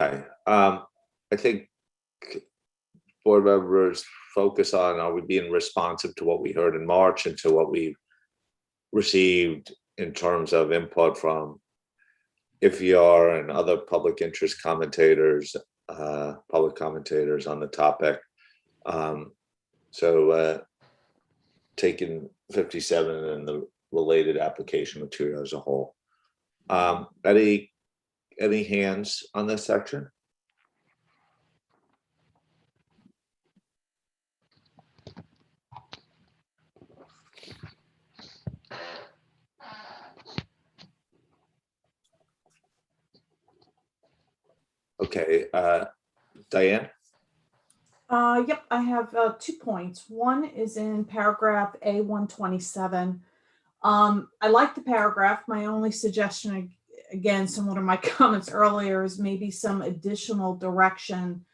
[SPEAKER 2] Okay. I think board members focus on, are we being responsive to what we heard in March and to what we received in terms of input from IFER and other public interest commentators, public commentators on the topic. So taking 57 and the related application material as a whole. Any hands on this section? Okay, Diane?
[SPEAKER 9] Yep, I have 2 points. One is in paragraph A127. I like the paragraph. My only suggestion, again, similar to my comments earlier, is maybe some additional direction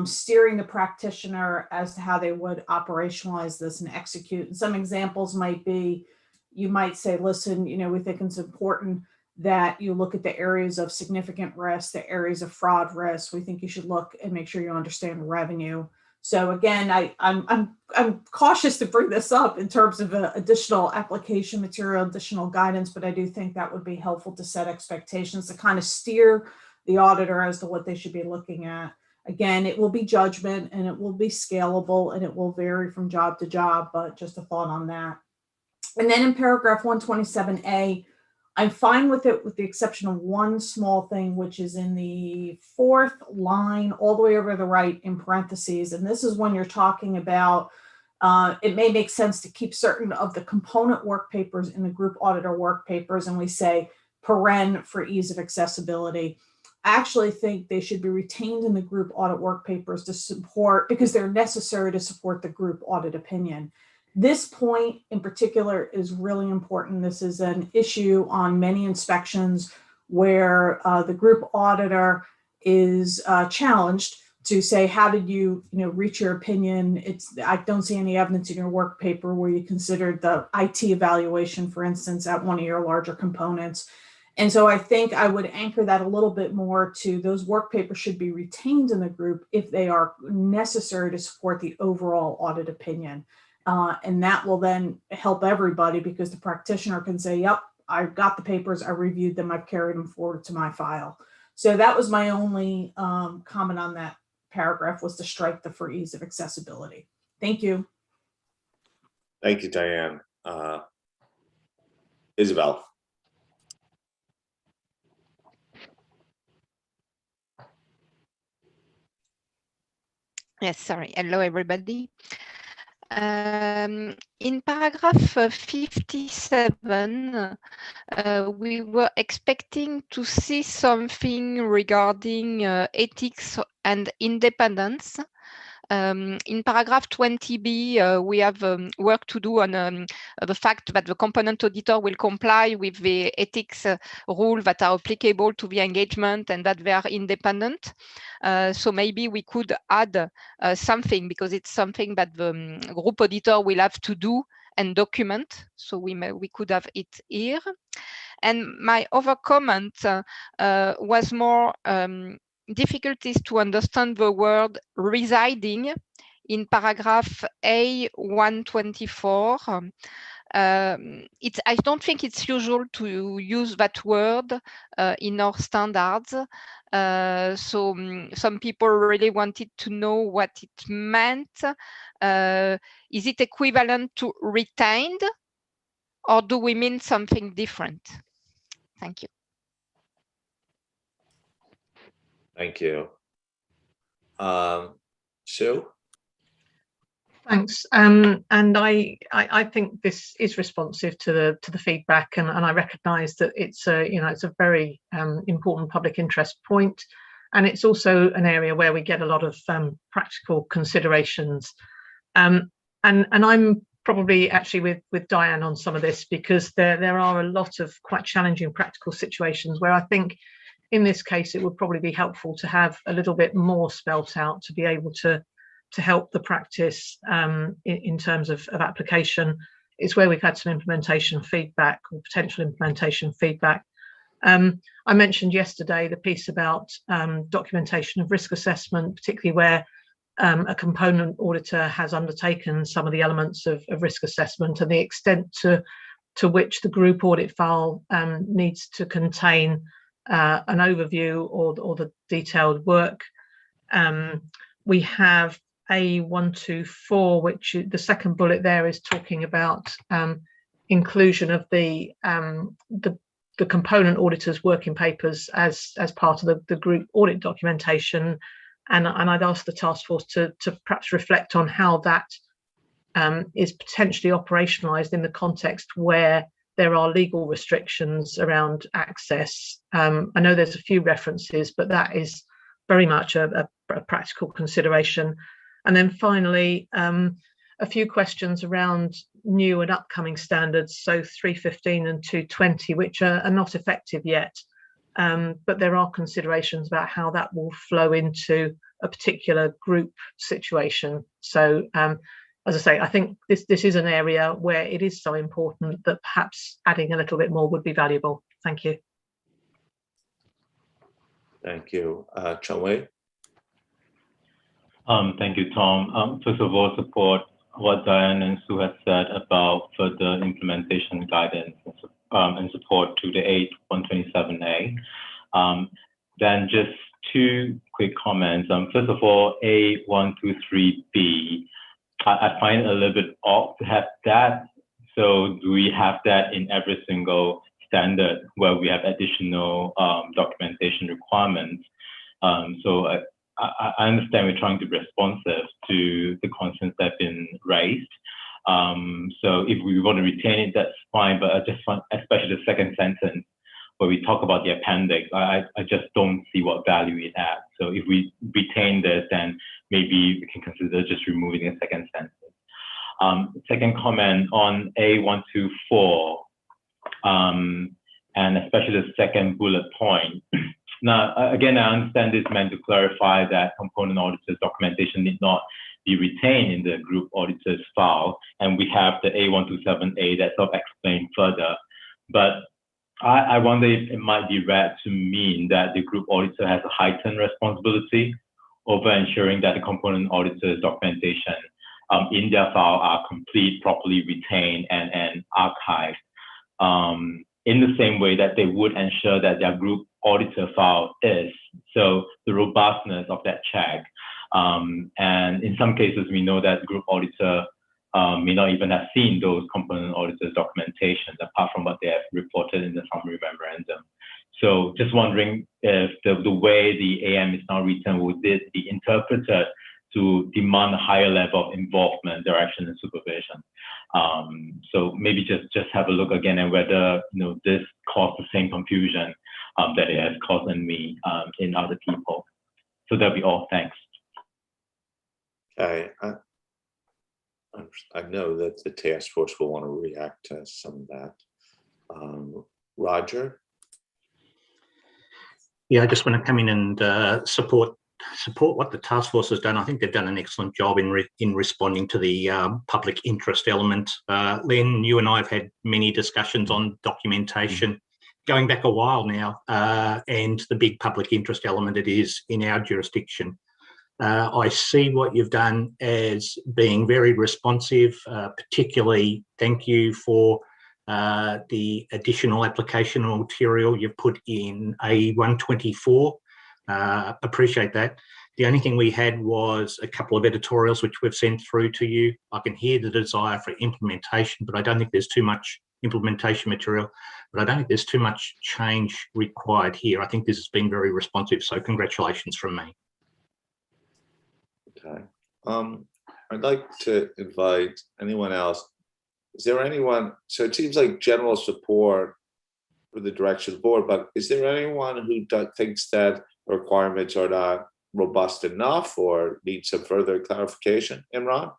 [SPEAKER 9] steering the practitioner as to how they would operationalize this and execute. And some examples might be, you might say, listen, we think it's important that you look at the areas of significant risk, the areas of fraud risk. We think you should look and make sure you understand revenue. So again, I'm cautious to bring this up in terms of additional application material, additional guidance, but I do think that would be helpful to set expectations to kind of steer the auditor as to what they should be looking at. Again, it will be judgment and it will be scalable and it will vary from job to job, but just a thought on that. And then in paragraph 127A, I'm fine with it with the exception of one small thing, which is in the 4th line, all the way over to the right in parentheses. And this is when you're talking about, it may make sense to keep certain of the component work papers in the group auditor work papers. And we say paren for ease of accessibility. I actually think they should be retained in the group audit work papers to support, because they're necessary to support the group audit opinion. This point in particular is really important. This is an issue on many inspections where the group auditor is challenged to say, how did you reach your opinion? I don't see any evidence in your work paper where you considered the IT evaluation, for instance, at one of your larger components. And so I think I would anchor that a little bit more to those work papers should be retained in the group if they are necessary to support the overall audit opinion. And that will then help everybody, because the practitioner can say, yep, I've got the papers, I reviewed them, I've carried them forward to my file. So that was my only comment on that paragraph, was to strike the for ease of accessibility. Thank you.
[SPEAKER 2] Thank you, Diane. Isabel.
[SPEAKER 16] Yes, sorry. Hello, everybody. In paragraph 57, we were expecting to see something regarding ethics and independence. In paragraph 20b, we have work to do on the fact that the component auditor will comply with the ethics rules that are applicable to the engagement and that they are independent. So maybe we could add something, because it's something that the group auditor will have to do and document. So we could have it here. And my other comment was more difficulties to understand the word residing in paragraph A124. I don't think it's usual to use that word in our standards. So some people really wanted to know what it meant. Is it equivalent to retained, or do we mean something different? Thank you.
[SPEAKER 2] Thank you. Sue?
[SPEAKER 12] Thanks. And I think this is responsive to the feedback, and I recognise that it's a very important public interest point, and it's also an area where we get a lot of practical considerations. And I'm probably actually with Diane on some of this, because there are a lot of quite challenging practical situations where I think in this case it would probably be helpful to have a little bit more spelt out to be able to help the practice in terms of application. It's where we've had some implementation feedback or potential implementation feedback. I mentioned yesterday the piece about documentation of risk assessment, particularly where a component auditor has undertaken some of the elements of risk assessment, and the extent to which the group audit file needs to contain an overview or the detailed work. We have A124, which the second bullet there is talking about inclusion of the component auditor's working papers as part of the group audit documentation. And I'd ask the task force to perhaps reflect on how that is potentially operationalized in the context where there are legal restrictions around access. I know there's a few references, but that is very much a practical consideration. And then finally, a few questions around new and upcoming standards, so 315 and 220, which are not effective yet. But there are considerations about how that will flow into a particular group situation. So as I say, I think this is an area where it is so important that perhaps adding a little bit more would be valuable. Thank you.
[SPEAKER 2] Thank you. Chong-Wei?
[SPEAKER 11] Thank you, Tom. First of all, support what Diane and Sue have said about further implementation guidance and support to the A127A. Then just two quick comments. First of all, A123B, I find it a little bit odd to have that. So do we have that in every single standard where we have additional documentation requirements? So I understand we're trying to be responsive to the concerns that have been raised. So if we want to retain it, that's fine, but I just want, especially the second sentence, where we talk about the appendix, I just don't see what value it adds. So if we retain this, then maybe we can consider just removing the second sentence. Second comment on A124, and especially the second bullet point. Now, again, I understand this meant to clarify that component auditor's documentation need not be retained in the group auditor's file, and we have the A127A that sort of explained further. But I wonder if it might be read to mean that the group auditor has a heightened responsibility over ensuring that the component auditor's documentation in their file are complete, properly retained, and archived in the same way that they would ensure that their group auditor file is. So the robustness of that check. And in some cases, we know that the group auditor may not even have seen those component auditors' documentation apart from what they have reported in the summary memorandum. So just wondering if the way the AM is now written, would this be interpreted to demand a higher level of involvement, direction, and supervision? So maybe just have a look again at whether this caused the same confusion that it has caused in me in other people. So that'll be all. Thanks.
[SPEAKER 2] Okay. I know that the task force will want to react to some of that. Roger?
[SPEAKER 15] Yeah, I just want to come in and support what the task force has done. I think they've done an excellent job in responding to the public interest element. Len, you and I have had many discussions on documentation going back a while now, and the big public interest element it is in our jurisdiction. I see what you've done as being very responsive, particularly thank you for the additional application material you've put in A124. Appreciate that. The only thing we had was a couple of editorials which we've sent through to you. I can hear the desire for implementation, but I don't think there's too much implementation material, but I don't think there's too much change required here. I think this has been very responsive, so congratulations from me.
[SPEAKER 2] Okay. I'd like to invite anyone else. Is there anyone, so it seems like general support for the direction of the board, but is there anyone who thinks that requirements are not robust enough or need some further clarification? Imran?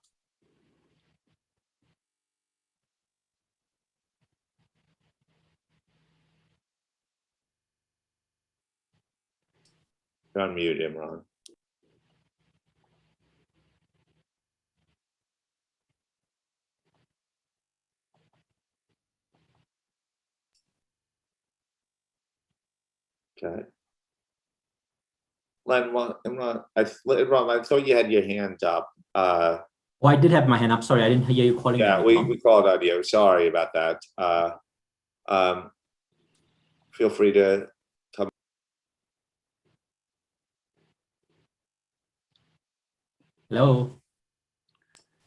[SPEAKER 2] You're on mute, Imran. Okay. Len, Imran, I thought you had your hand up.
[SPEAKER 18] Oh, I did have my hand up. Sorry, I didn't hear you calling.
[SPEAKER 2] Yeah, we called on you. Sorry about that. Feel free to come.
[SPEAKER 18] Hello.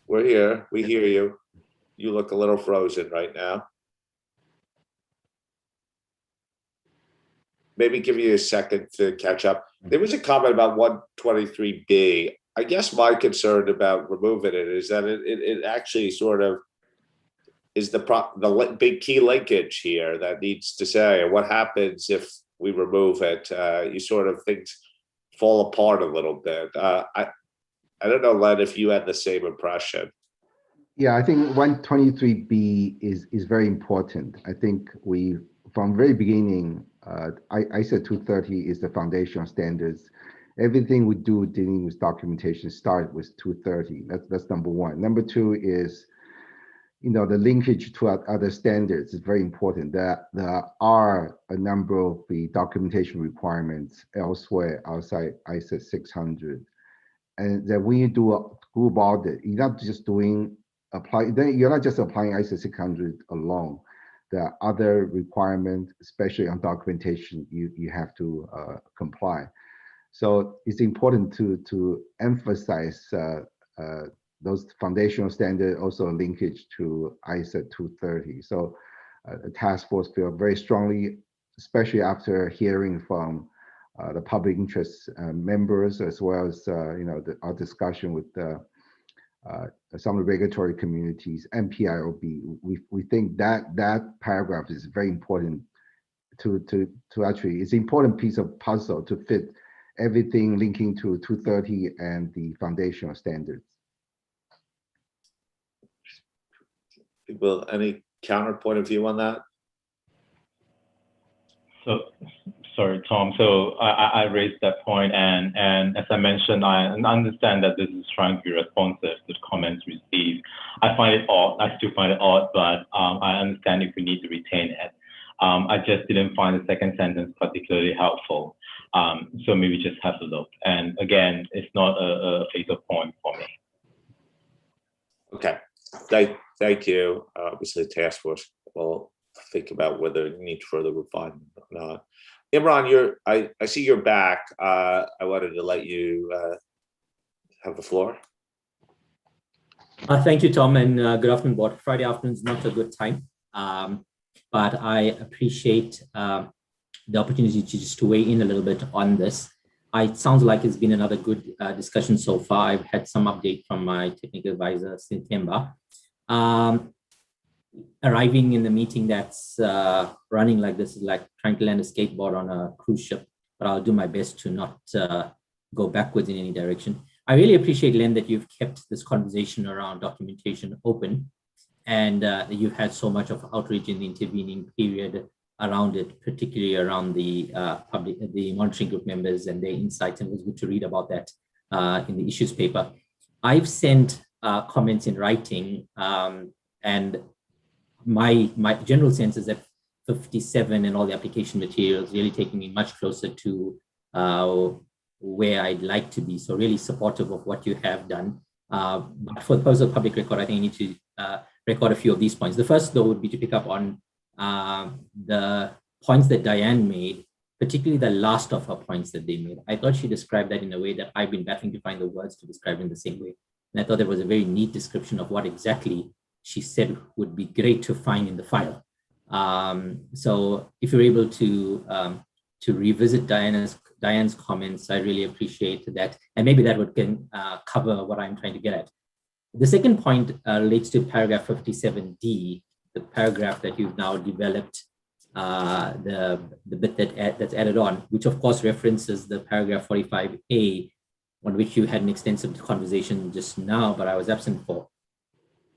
[SPEAKER 2] We're here. We hear you. You look a little frozen right now. Maybe give you a second to catch up. There was a comment about 123B. I guess my concern about removing it is that it actually sort of is the big key linkage here that needs to say what happens if we remove it. You sort of things fall apart a little bit. I don't know, Len, if you had the same impression.
[SPEAKER 6] Yeah, I think 123B is very important. I think from very beginning, ISO 230 is the foundational standards. Everything we do dealing with documentation start with 230. That's number one. Number two is, the linkage to other standards is very important. There are a number of the documentation requirements elsewhere outside ISO 600, and that when you do a group audit, you're not just applying ISO 600 alone. There are other requirements, especially on documentation, you have to comply. So it's important to emphasize those foundational standards, also linkage to ISO 230. So the task force feel very strongly, especially after hearing from the public interest members, as well as our discussion with some of the regulatory communities and PIOB. We think that paragraph is very important to actually, it's an important piece of puzzle to fit everything linking to 230 and the foundational standards.
[SPEAKER 2] People, any counterpoint of view on that?
[SPEAKER 11] So, sorry, Tom. So I raised that point, and as I mentioned, I understand that this is trying to be responsive to the comments received. I find it odd. I still find it odd, but I understand if we need to retain it. I just didn't find the second sentence particularly helpful. So maybe just have a look. And again, it's not a fatal point for me.
[SPEAKER 2] Okay. Thank you. Obviously, the task force will think about whether you need further refinement or not. Imran, I see you're back. I wanted to let you have the floor.
[SPEAKER 18] Thank you, Tom, and good afternoon, board. Friday afternoon is not a good time, but I appreciate the opportunity to weigh in a little bit on this. It sounds like it's been another good discussion so far. I've had some update from my technical advisor, September. Arriving in the meeting that's running like this is like trying to land a skateboard on a cruise ship, but I'll do my best to not go backwards in any direction. I really appreciate, Len, that you've kept this conversation around documentation open, and you've had so much of outreach in the intervening period around it, particularly around the monitoring group members and their insights, and it was good to read about that in the issues paper. I've sent comments in writing, and my general sense is that 57 and all the application materials really taking me much closer to where I'd like to be. So really supportive of what you have done. But for the purpose of public record, I think I need to record a few of these points. The first, though, would be to pick up on the points that Diane made, particularly the last of her points that they made. I thought she described that in a way that I've been battling to find the words to describe in the same way. And I thought there was a very neat description of what exactly she said would be great to find in the file. So if you're able to revisit Diane's comments, I really appreciate that. And maybe that would cover what I'm trying to get at. The second point relates to paragraph 57D, the paragraph that you've now developed, the bit that's added on, which of course references the paragraph 45A, on which you had an extensive conversation just now, but I was absent for.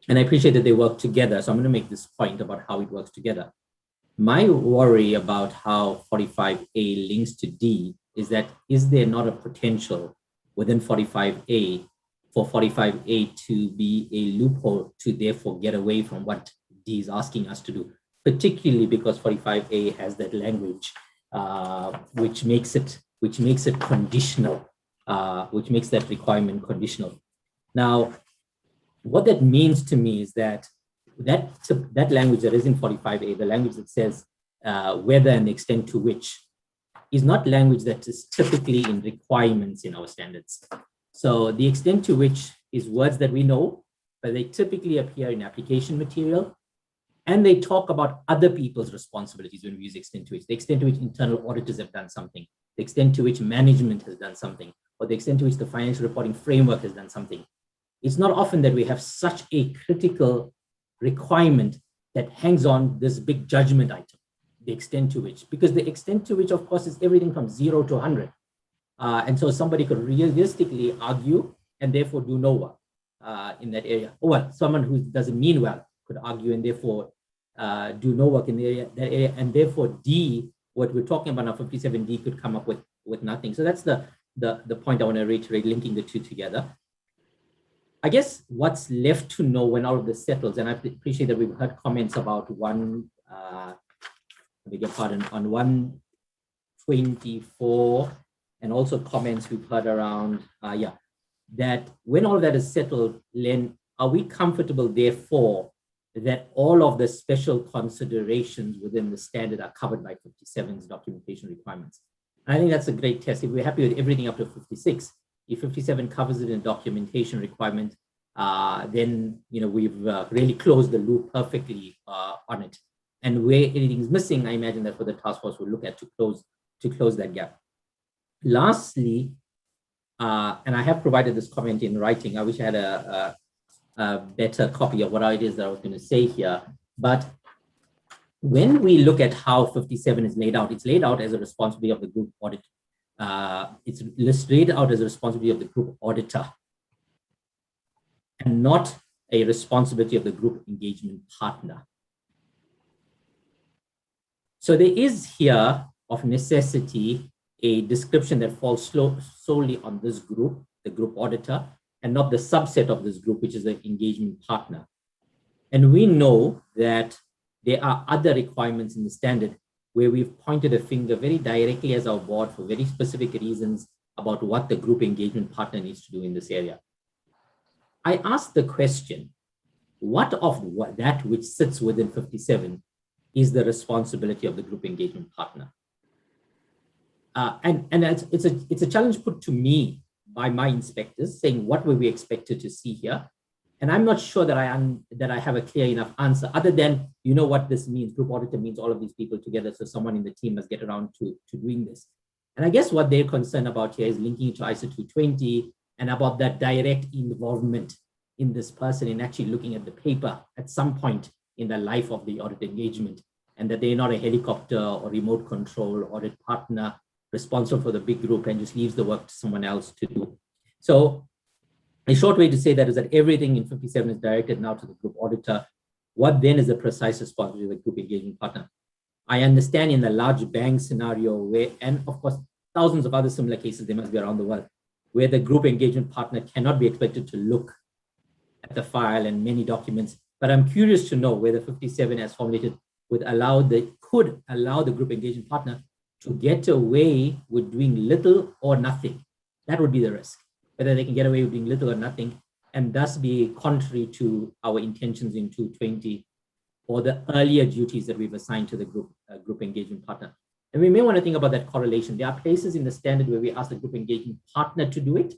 [SPEAKER 18] And I appreciate that they work together. So I'm going to make this point about how it works together. My worry about how 45A links to D is that, is there not a potential within 45A for 45A to be a loophole to therefore get away from what D is asking us to do, particularly because 45A has that language which makes it conditional, which makes that requirement conditional. Now, what that means to me is that that language that is in 45A, the language that says whether and the extent to which, is not language that is typically in requirements in our standards. So the extent to which is words that we know, but they typically appear in application material, and they talk about other people's responsibilities when we use extent to which. The extent to which internal auditors have done something, the extent to which management has done something, or the extent to which the financial reporting framework has done something. It's not often that we have such a critical requirement that hangs on this big judgment item, the extent to which, because the extent to which, of course, is everything from 0 to 100. And so somebody could realistically argue and therefore do no work in that area. Or well, someone who doesn't mean well could argue and therefore do no work in that area. And therefore D, what we're talking about now, 57D, could come up with nothing. So that's the point I want to reiterate, linking the two together. I guess what's left to know when all of this settles, and I appreciate that we've heard comments about on 124, and also comments we've heard around, that when all of that is settled, Len, are we comfortable, therefore, that all of the special considerations within the standard are covered by 57's documentation requirements? And I think that's a great test. If we're happy with everything up to 56, if 57 covers it in documentation requirement, then we've really closed the loop perfectly on it. And where anything is missing, I imagine that for the task force, we'll look at to close that gap. Lastly, and I have provided this comment in writing. I wish I had a better copy of what it is that I was going to say here. But when we look at how 57 is laid out, it's laid out as a responsibility of the group audit. It's laid out as a responsibility of the group auditor, and not a responsibility of the group engagement partner. So there is here, of necessity, a description that falls solely on this group, the group auditor, and not the subset of this group, which is the engagement partner. And we know that there are other requirements in the standard where we've pointed a finger very directly as our board for very specific reasons about what the group engagement partner needs to do in this area. I asked the question, what of that which sits within 57 is the responsibility of the group engagement partner? And it's a challenge put to me by my inspectors, saying what were we expected to see here? And I'm not sure that I have a clear enough answer, other than, what this means. Group auditor means all of these people together, so someone in the team must get around to doing this. And I guess what they're concerned about here is linking it to ISO 220 and about that direct involvement in this person in actually looking at the paper at some point in the life of the audit engagement, and that they're not a helicopter or remote control audit partner responsible for the big group and just leaves the work to someone else to do. So a short way to say that is that everything in 57 is directed now to the group auditor. What then is the precise responsibility of the group engagement partner? I understand in the large bank scenario where, and of course, thousands of other similar cases, they must be around the world, where the group engagement partner cannot be expected to look at the file and many documents. But I'm curious to know whether 57 as formulated could allow the group engagement partner to get away with doing little or nothing. That would be the risk, whether they can get away with doing little or nothing, and thus be contrary to our intentions in 220 or the earlier duties that we've assigned to the group engagement partner. And we may want to think about that correlation. There are places in the standard where we ask the group engagement partner to do it,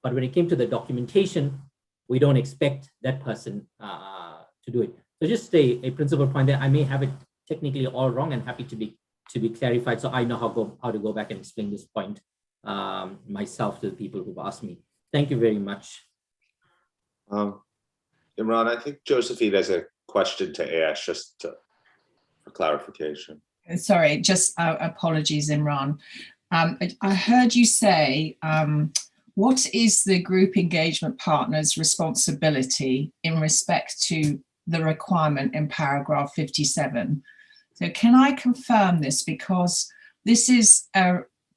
[SPEAKER 18] but when it came to the documentation, we don't expect that person to do it. So just a principal point there. I may have it technically all wrong, and happy to be clarified, so I know how to go back and explain this point myself to the people who've asked me. Thank you very much.
[SPEAKER 2] Imran, I think Josephine has a question to ask, just for clarification.
[SPEAKER 5] Sorry, just apologies, Imran. I heard you say, what is the group engagement partner's responsibility in respect to the requirement in paragraph 57? So can I confirm this? Because this is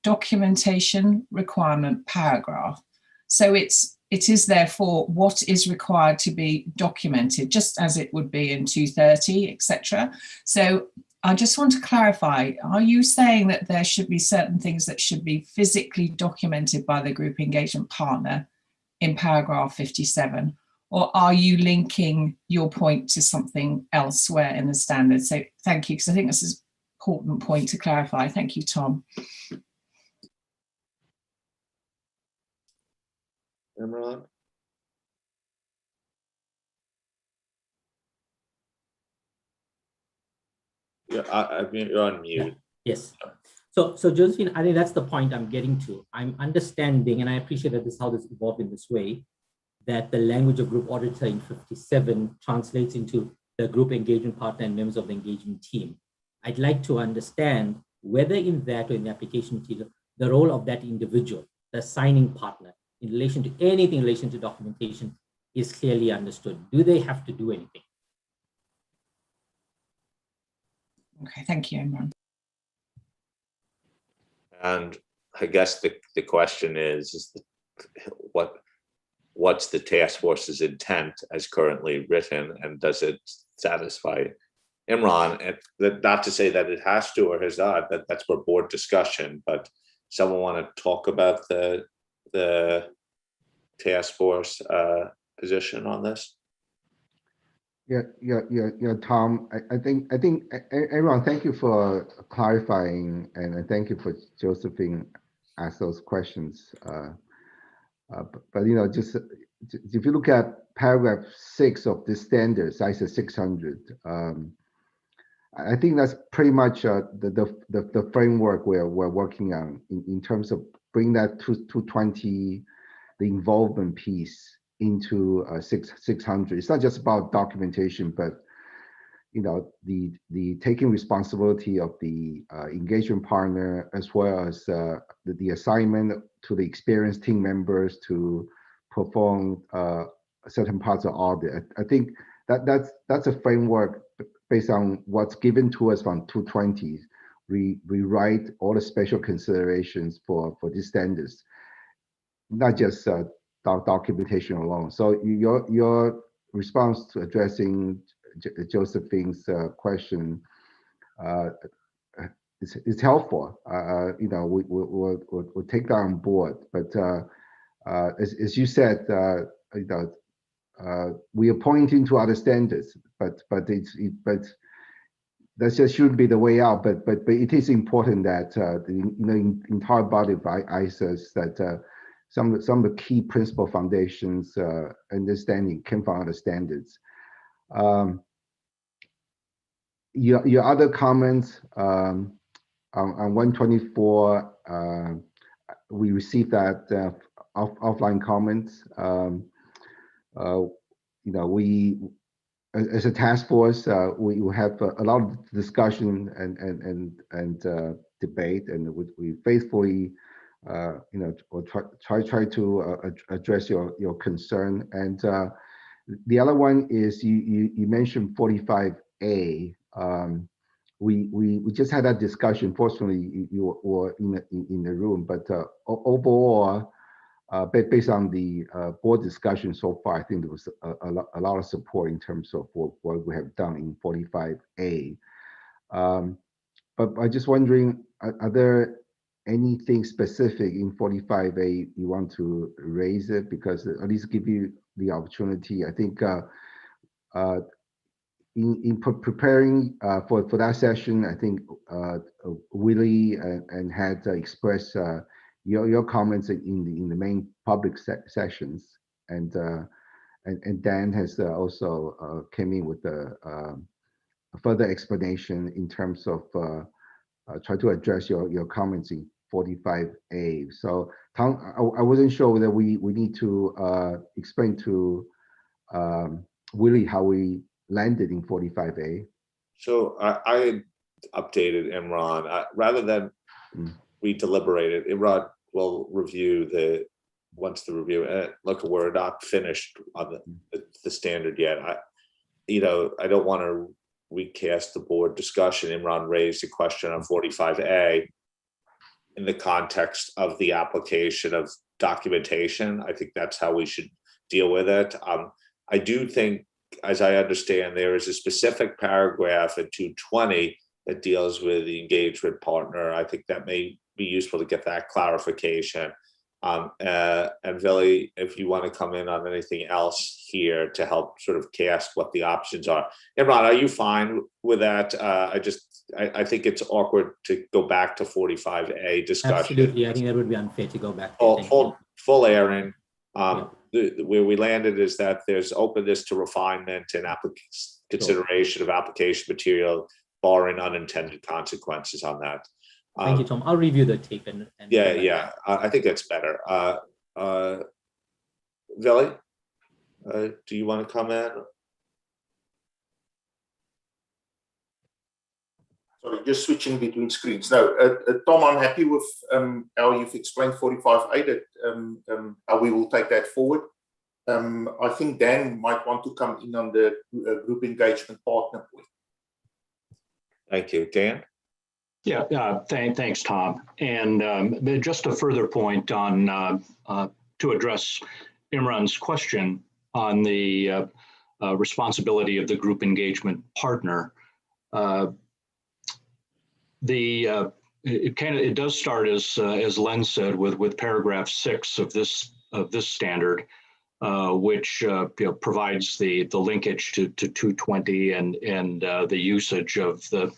[SPEAKER 5] documentation requirement paragraph. So it is therefore what is required to be documented, just as it would be in 230, etc. So I just want to clarify, are you saying that there should be certain things that should be physically documented by the group engagement partner in paragraph 57? Or are you linking your point to something elsewhere in the standard? So thank you, because I think this is an important point to clarify. Thank you, Tom.
[SPEAKER 2] Imran? Yeah, I mean, you're on mute.
[SPEAKER 18] Yes. So Josephine, I think that's the point I'm getting to. I'm understanding, and I appreciate that this is how this evolved in this way, that the language of group auditor in 57 translates into the group engagement partner and members of the engagement team. I'd like to understand whether in that or in the application material, the role of that individual, the signing partner, in relation to anything in relation to documentation is clearly understood. Do they have to do anything?
[SPEAKER 5] Okay, thank you, Imran.
[SPEAKER 2] And I guess the question is what's the task force's intent as currently written, and does it satisfy Imran? And not to say that it has to or has not, that's for board discussion, but someone want to talk about the task force position on this?
[SPEAKER 6] Yeah, Tom. I think everyone, thank you for clarifying, and thank you for Josephine ask those questions. But you know, just if you look at paragraph 6 of the standards, ISO 600, I think that's pretty much the framework we're working on in terms of bringing that 220, the involvement piece into 600. It's not just about documentation, but you know, the taking responsibility of the engagement partner, as well as the assignment to the experienced team members to perform certain parts of audit. I think that's a framework based on what's given to us from 220. We write all the special considerations for these standards, not just documentation alone. So your response to addressing Josephine's question is helpful. You know, we'll take that on board. But as you said, you know, we are pointing to other standards, but that just shouldn't be the way out. But it is important that the entire body of ISAs that some of the key principle foundations understanding came from other standards. Your other comments on 124, we received that offline comments. You know, we as a task force, we have a lot of discussion and debate, and we faithfully you know, or try to address your concern. And the other one is you mentioned 45A. We just had that discussion. Fortunately, you were in the room, but overall, based on the board discussion so far, I think there was a lot of support in terms of what we have done in 45A. But I'm just wondering, are there anything specific in 45A you want to raise it? Because at least give you the opportunity. I think in preparing for that session, I think Willie and had expressed your comments in the main public sessions, and Dan has also came in with a further explanation in terms of try to address your comments in 45A. So Tom, I wasn't sure whether we need to explain to Willie how we landed in 45A.
[SPEAKER 2] So I updated Imran rather than we deliberated. Imran will review once the review. Look, we're not finished on the standard yet. I don't want to recast the board discussion. Imran raised a question on 45A. in the context of the application of documentation. I think that's how we should deal with it. I do think, as I understand, there is a specific paragraph in 220 that deals with the engagement partner. I think that may be useful to get that clarification. And Billy, if you want to come in on anything else here to help sort of cast what the options are. Imran, are you fine with that? I think it's awkward to go back to 45A discussion.
[SPEAKER 18] Absolutely, I think that would be unfair to go back.
[SPEAKER 2] Full airing. Where we landed is that there's openness to refinement and consideration of application material, barring unintended consequences on that.
[SPEAKER 18] Thank you, Tom. I'll review the tape and
[SPEAKER 2] yeah. I think that's better. Vili, do you want to comment?
[SPEAKER 1] Sorry, just switching between screens. No, Tom, I'm happy with how you've explained 45A, that how we will take that forward. I think Dan might want to come in on the group engagement partner point.
[SPEAKER 2] Thank you. Dan?
[SPEAKER 7] Yeah, thanks, Tom. And just a further point on to address Imran's question on the responsibility of the group engagement partner. It does start as Len said with paragraph 6 of this standard, which provides the linkage to 220 and the usage of the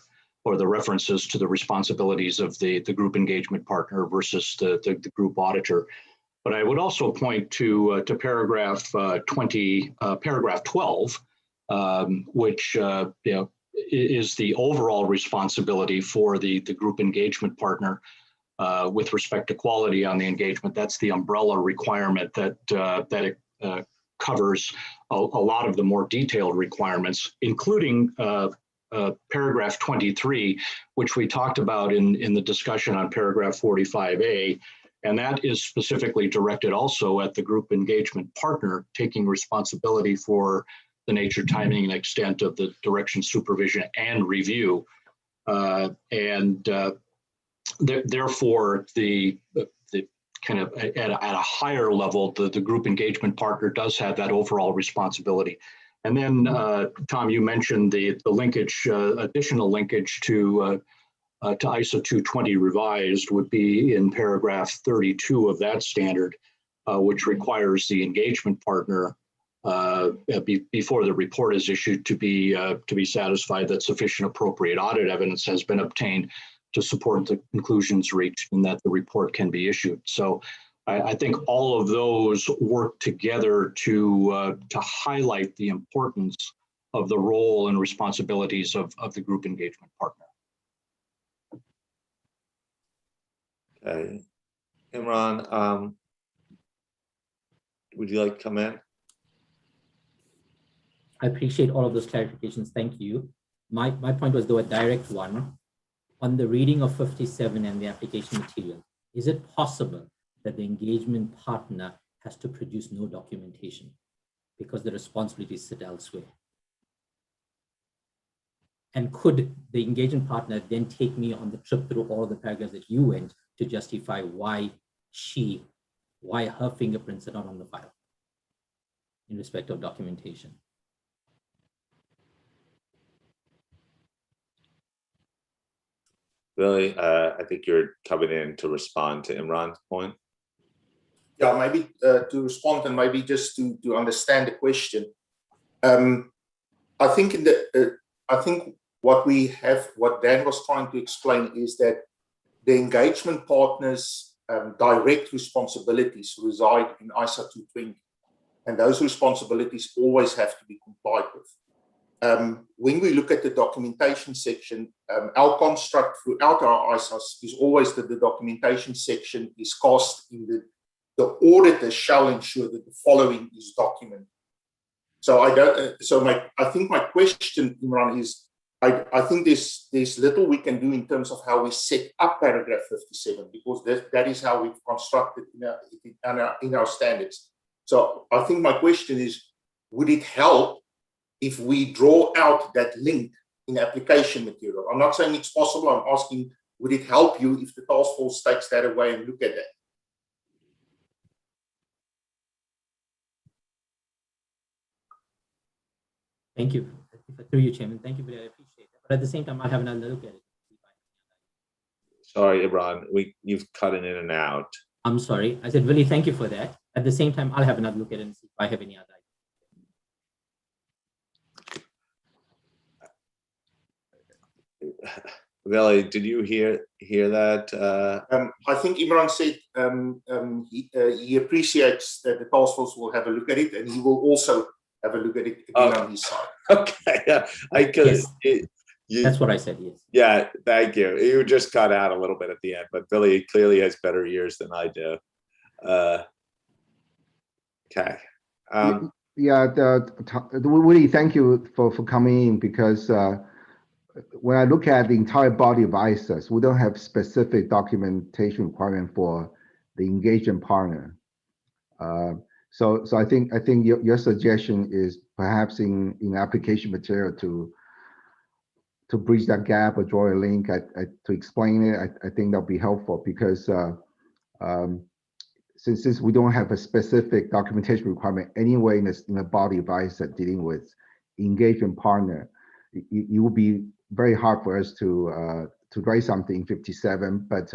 [SPEAKER 7] references to the responsibilities of the group engagement partner versus the group auditor. But I would also point to paragraph 12, which is the overall responsibility for the group engagement partner with respect to quality on the engagement. That's the umbrella requirement that covers a lot of the more detailed requirements, including paragraph 23, which we talked about in the discussion on paragraph 45A. And that is specifically directed also at the group engagement partner taking responsibility for the nature, timing, and extent of the direction, supervision, and review. Therefore, the kind of at a higher level, the group engagement partner does have that overall responsibility. And then, Tom, you mentioned the linkage, additional linkage to ISO 220 revised would be in paragraph 32 of that standard, which requires the engagement partner before the report is issued to be satisfied that sufficient appropriate audit evidence has been obtained to support the conclusions reached and that the report can be issued. So I think all of those work together to highlight the importance of the role and responsibilities of the group engagement partner.
[SPEAKER 2] Okay. Imran, would you like to come in?
[SPEAKER 18] I appreciate all of those clarifications. Thank you. My point was, though, a direct one. On the reading of 57 and the application material, is it possible that the engagement partner has to produce no documentation because the responsibilities sit elsewhere? And could the engagement partner then take me on the trip through all the paragraphs that you went to justify why her fingerprints are not on the file in respect of documentation?
[SPEAKER 2] Really, I think you're coming in to respond to Imran's point.
[SPEAKER 1] Yeah, maybe to respond and maybe just to understand the question. I think what Dan was trying to explain is that the engagement partners' direct responsibilities reside in ISO 220, and those responsibilities always have to be complied with. When we look at the documentation section, our construct throughout our ISOs is always that the documentation section is cast in the auditor shall ensure that the following is documented. So I think my question, Imran, is I think there's little we can do in terms of how we set up paragraph 57, because that is how we've constructed in our standards. So I think my question is, would it help if we draw out that link in application material? I'm not saying it's possible. I'm asking would it help you if the task force takes that away and look at that?
[SPEAKER 18] Thank you. Through you, Chairman. Thank you, but I appreciate it. But at the same time, I'll have another look at it.
[SPEAKER 2] Sorry, Imran, you've cut in and out.
[SPEAKER 18] I'm sorry. I said, really, thank you for that. At the same time, I'll have another look at it and see if I have any other
[SPEAKER 2] ideas. Veli, did you hear that?
[SPEAKER 1] I think Imran said he appreciates that the task force will have a look at it, and he will also have a look at it again on his side.
[SPEAKER 2] Okay, yeah, I could.
[SPEAKER 18] Yes. That's what I said. Yes.
[SPEAKER 2] Yeah, thank you. You just cut out a little bit at the end, but Billy clearly has better ears than I do. Okay.
[SPEAKER 6] Willie, thank you for coming in, because when I look at the entire body of ISAs, we don't have specific documentation requirement for the engagement partner. So I think your suggestion is perhaps in application material to bridge that gap or draw a link to explain it. I think that'll be helpful, because since we don't have a specific documentation requirement anyway in the body of ISA dealing with engagement partner, it will be very hard for us to write something in 57. But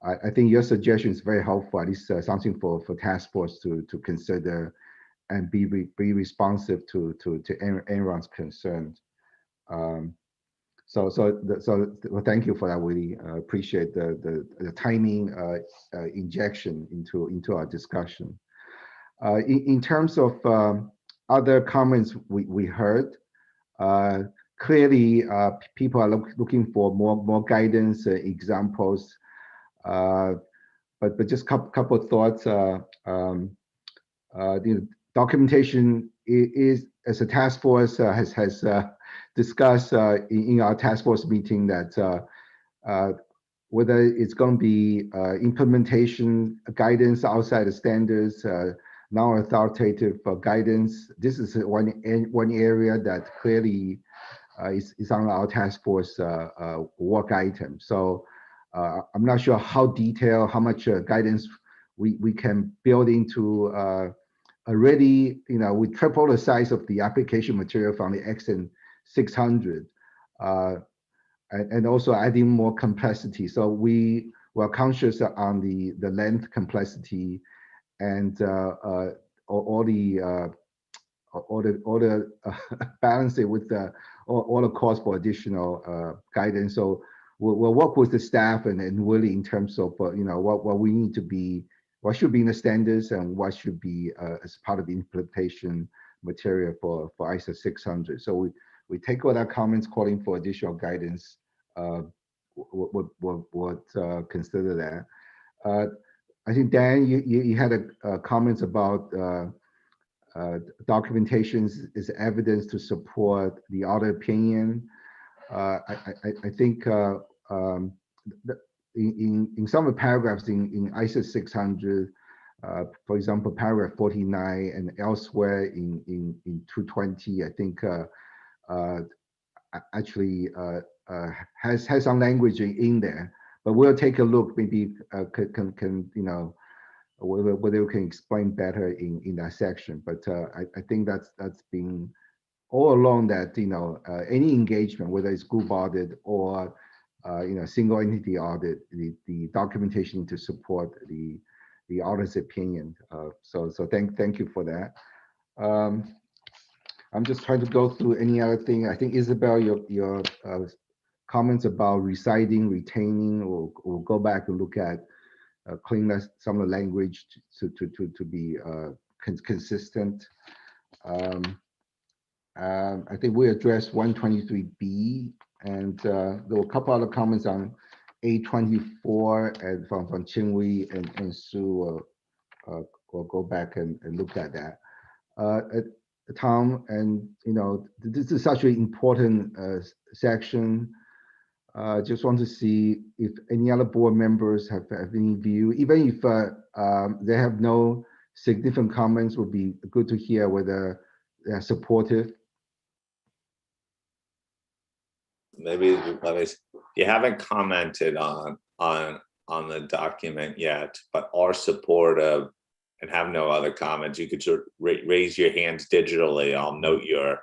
[SPEAKER 6] I think your suggestion is very helpful. At least something for task force to consider and be responsive to everyone's concerns. So well, thank you for that, Willie. Appreciate the timing injection into our discussion. In terms of other comments we heard, clearly people are looking for more guidance, examples. But just couple of thoughts. The documentation is, as a task force has discussed in our task force meeting, that whether it's going to be implementation guidance outside the standards, non-authoritative guidance. This is one area that clearly is on our task force work item. So I'm not sure how detailed, how much guidance we can build into already, we triple the size of the application material from the XN 600, and also adding more complexity. So we were conscious on the length, complexity, and all the balance it with all the cost for additional guidance. So we'll work with the staff and Willie in terms of what we need to be, what should be in the standards and what should be as part of the implementation material for ISA 600. So we take all that comments calling for additional guidance. Would consider that. I think Dan, you had comments about documentations is evidence to support the audit opinion. I think in some of the paragraphs in ISA 600, for example, paragraph 49 and elsewhere in 220, I think actually has some language in there. But we'll take a look. Maybe can whether we can explain better in that section. But I think that's been all along that any engagement, whether it's group audit or single entity audit, the documentation to support the audit's opinion. So thank you for that. I'm just trying to go through any other thing. I think Isabel, your comments about reciting, retaining, we'll go back and look at clean some of the language to be consistent. I think we addressed 123B, and there were a couple other comments on A24 and from Qingwei and Sue. We'll go back and look at that. Tom, and this is such an important section. Just want to see if any other board members have any view, even if they have no significant comments. Would be good to hear whether they're supportive.
[SPEAKER 2] maybe let me, you haven't commented on the document yet, but are supportive and have no other comments, you could sort of raise your hands digitally. I'll note your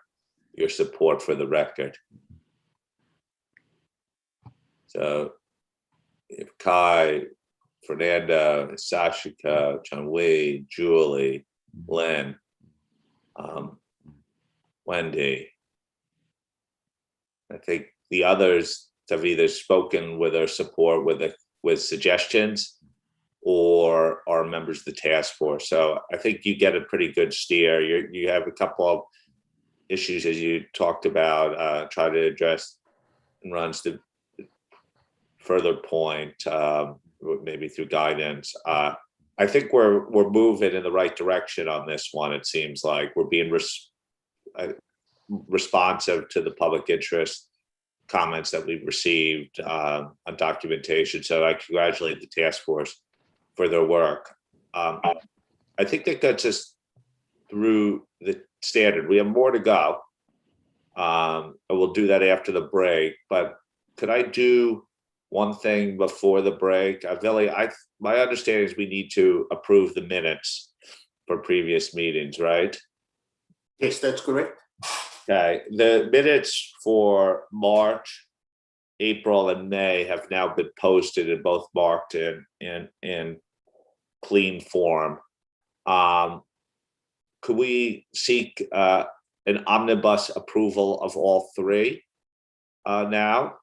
[SPEAKER 2] support for the record. So if Kai, Fernando, Sashika, Chanwei, Julie, Lynn, Wendy, I think the others have either spoken with their support with suggestions or are members of the task force. So I think you get a pretty good steer. You have a couple of issues, as you talked about, try to address and runs to further point, maybe through guidance. I think we're moving in the right direction on this one. It seems like we're being responsive to the public interest comments that we've received on documentation. So I congratulate the task force for their work. I think that gets us through the standard. We have more to go. And we'll do that after the break. But could I do one thing before the break? Billy, my understanding is we need to approve the minutes for previous meetings, right?
[SPEAKER 1] Yes, that's correct.
[SPEAKER 2] Okay, the minutes for March, April, and May have now been posted and both marked in clean form. Could we seek an omnibus approval of all three now?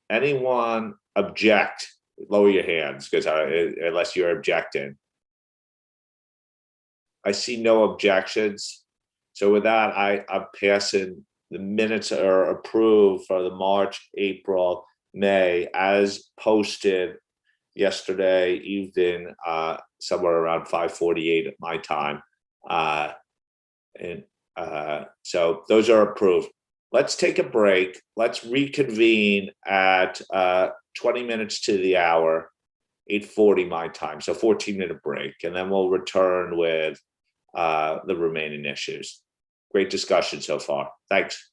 [SPEAKER 2] Anyone object? Lower your hands, because unless you're objecting. I see no objections. So with that, I'm passing the minutes are approved for the March, April, May as posted yesterday evening, somewhere around 5:48 at my time. So those are approved. Let's take a break. Let's reconvene at 20 minutes to the hour, 8:40 my time. So 14-minute break, and then we'll return with the remaining issues. Great discussion so far. Thanks.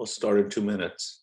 [SPEAKER 2] We'll start in 2 minutes.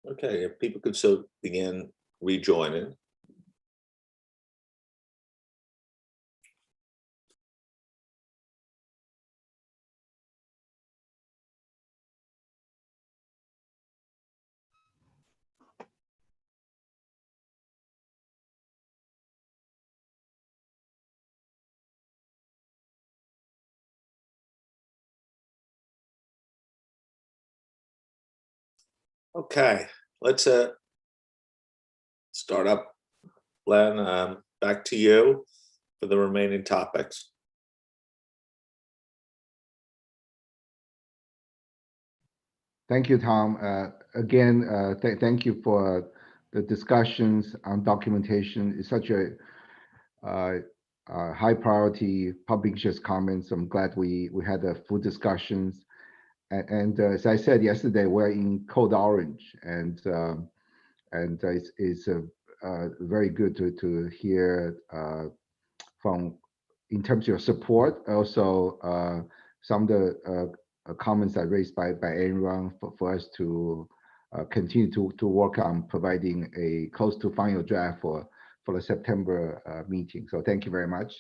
[SPEAKER 2] Okay, if people could so begin rejoining. Okay, let's start up. Len, back to you for the remaining topics.
[SPEAKER 6] Thank you, Tom. Again, thank you for the discussions on documentation. It's such a high priority public interest comments. I'm glad we had a full discussions. And as I said yesterday, we're in code orange, and it's very good to hear from in terms of your support. Also, some of the comments that raised by everyone for us to continue to work on providing a close to final draft for the September meeting. So thank you very much.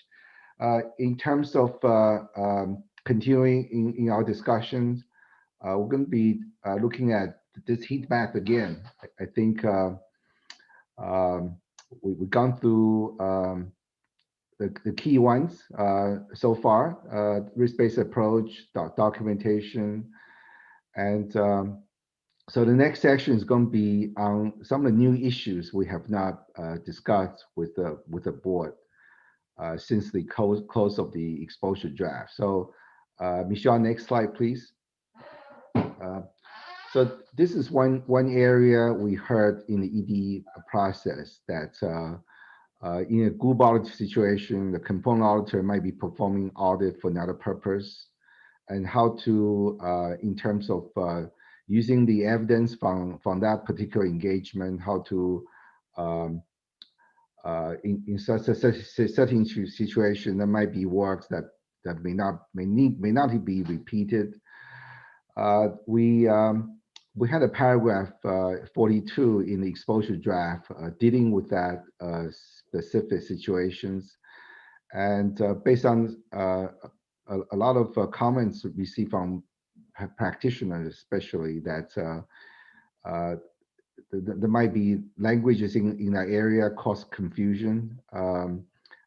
[SPEAKER 6] In terms of continuing in our discussions, we're going to be looking at this heat map again. I think we've gone through the key ones so far, risk-based approach, documentation, and so the next section is going to be on some of the new issues we have not discussed with the board since the close of the exposure draft. So Michelle, next slide, please. So this is one area we heard in the ED process that in a group audit situation, the component auditor might be performing audit for another purpose, and how to, in terms of using the evidence from that particular engagement, how to, in such a certain situation, there might be works that may not be repeated. We had a paragraph 42 in the exposure draft dealing with that specific situations, and based on a lot of comments received from practitioners, especially that there might be languages in that area cause confusion,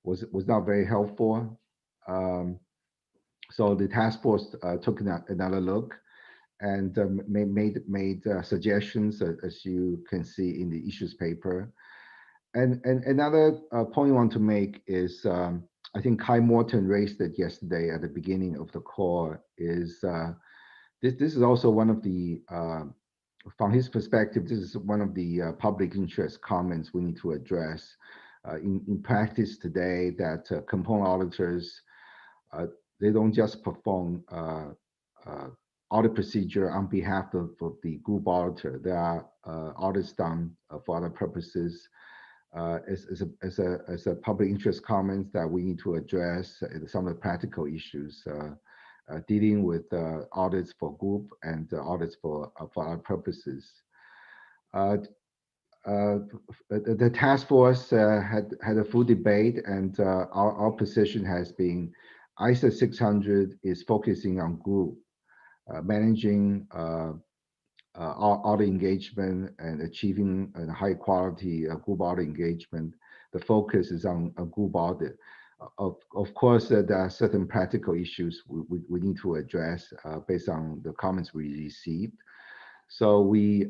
[SPEAKER 6] was not very helpful. So the task force took another look and made suggestions, as you can see in the issues paper. And another point I want to make is, I think Kai Morton raised it yesterday at the beginning of the call, is this is also one of the, from his perspective, this is one of the public interest comments we need to address. In practice today, that component auditors, they don't just perform audit procedure on behalf of the group auditor. There are audits done for other purposes. As a public interest comments that we need to address some of the practical issues dealing with audits for group and audits for other purposes. The task force had a full debate, and our position has been ISA 600 is focusing on group, managing audit engagement and achieving a high quality group audit engagement. The focus is on a group audit. Of course, there are certain practical issues we need to address based on the comments we received. So we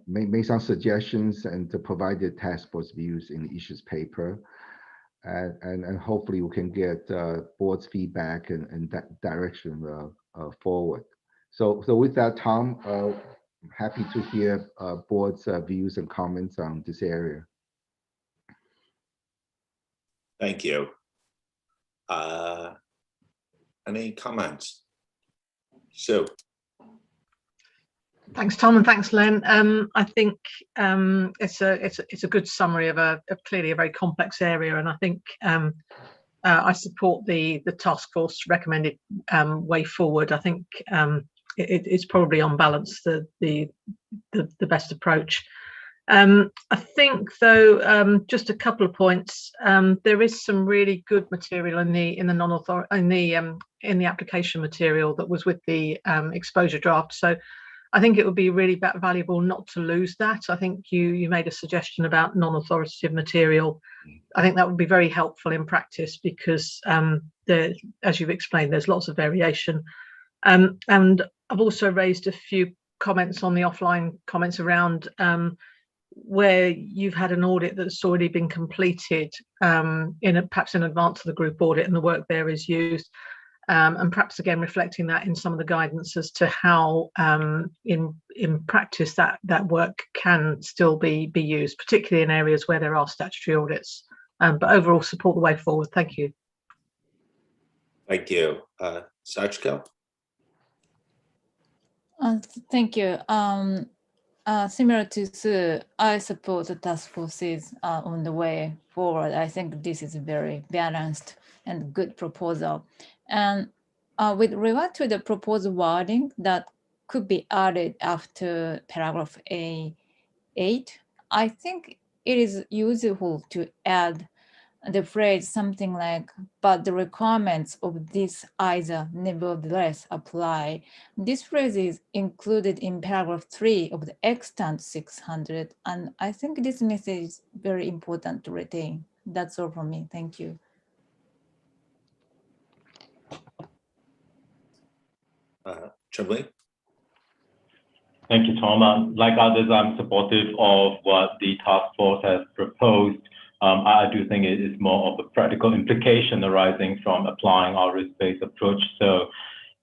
[SPEAKER 6] made some suggestions and provided task force views in the issues paper. And hopefully we can get board's feedback and that direction forward. So with that, Tom, happy to hear board's views and comments on this area.
[SPEAKER 2] Thank you. Any comments? Sue.
[SPEAKER 12] Thanks, Tom, and thanks, Len. I think it's a good summary of clearly a very complex area, and I think I support the task force recommended way forward. I think it's probably on balance the best approach. I think though, just a couple of points. There is some really good material in the application material that was with the exposure draft. So I think it would be really valuable not to lose that. I think you made a suggestion about non-authoritative material. I think that would be very helpful in practice because, as you've explained, there's lots of variation. And I've also raised a few comments on the offline comments around where you've had an audit that's already been completed perhaps in advance of the group audit, and the work there is used. And perhaps again reflecting that in some of the guidance as to how in practice that work can still be used, particularly in areas where there are statutory audits. But overall, support the way forward. Thank you.
[SPEAKER 2] Thank you. Sachiko?
[SPEAKER 10] Thank you. Similar to Sue, I support the task forces on the way forward. I think this is a very balanced and good proposal. And with regard to the proposed wording that could be added after paragraph A8, I think it is useful to add the phrase something like, but the requirements of this either nevertheless apply. This phrase is included in paragraph 3 of the extant 600, and I think this message is very important to retain. That's all from me. Thank you.
[SPEAKER 2] Chumley?
[SPEAKER 11] Thank you, Tom. Like others, I'm supportive of what the task force has proposed. I do think it is more of a practical implication arising from applying our risk-based approach. So,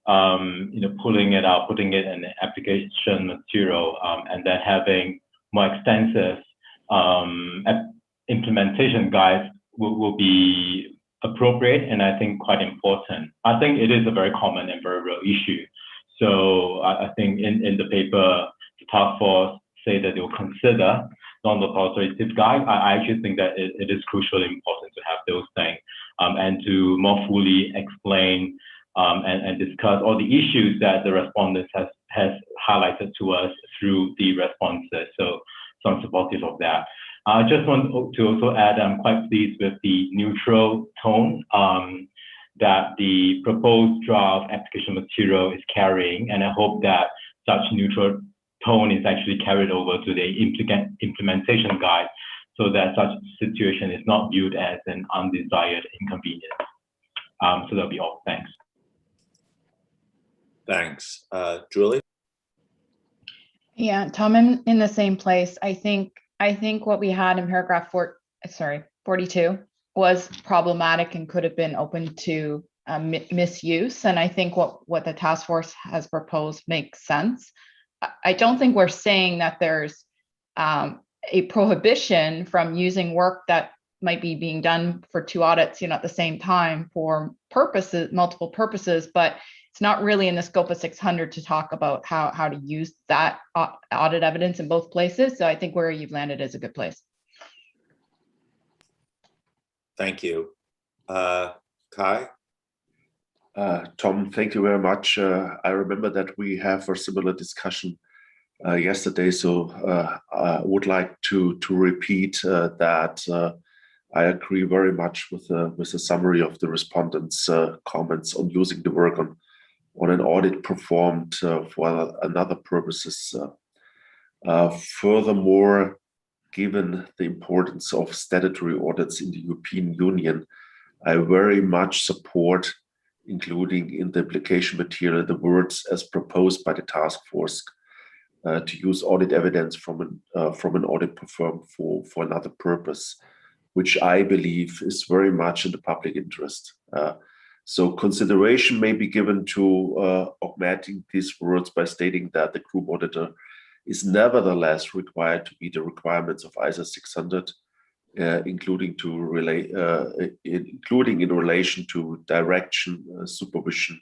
[SPEAKER 11] pulling it out, putting it in the application material, and then having more extensive implementation guides will be appropriate, and I think quite important. I think it is a very common and very real issue. So I think in the paper, the task force say that they will consider non-authoritative guide. I actually think that it is crucially important to have those things and to more fully explain and discuss all the issues that the respondents has highlighted to us through the responses. So I'm supportive of that. I just want to also add, I'm quite pleased with the neutral tone that the proposed draft application material is carrying, and I hope that such neutral tone is actually carried over to the implementation guide so that such situation is not viewed as an undesired inconvenience. So that'll be all. Thanks.
[SPEAKER 2] Thanks. Julie?
[SPEAKER 13] Yeah, Tom, I'm in the same place. I think what we had in paragraph 42 was problematic and could have been open to misuse. And I think what the task force has proposed makes sense. I don't think we're saying that there's a prohibition from using work that might be being done for 2 audits, at the same time for multiple purposes, but it's not really in the scope of 600 to talk about how to use that audit evidence in both places. So I think where you've landed is a good place.
[SPEAKER 2] Thank you. Kai?
[SPEAKER 19] Tom, thank you very much. I remember that we have a similar discussion yesterday, so I would like to repeat that I agree very much with the summary of the respondents' comments on using the work on an audit performed for another purposes. Furthermore, given the importance of statutory audits in the European Union, I very much support including in the application material the words as proposed by the task force to use audit evidence from an audit firm for another purpose, which I believe is very much in the public interest. So consideration may be given to augmenting these words by stating that the group auditor is nevertheless required to meet the requirements of ISO 600, including in relation to direction, supervision,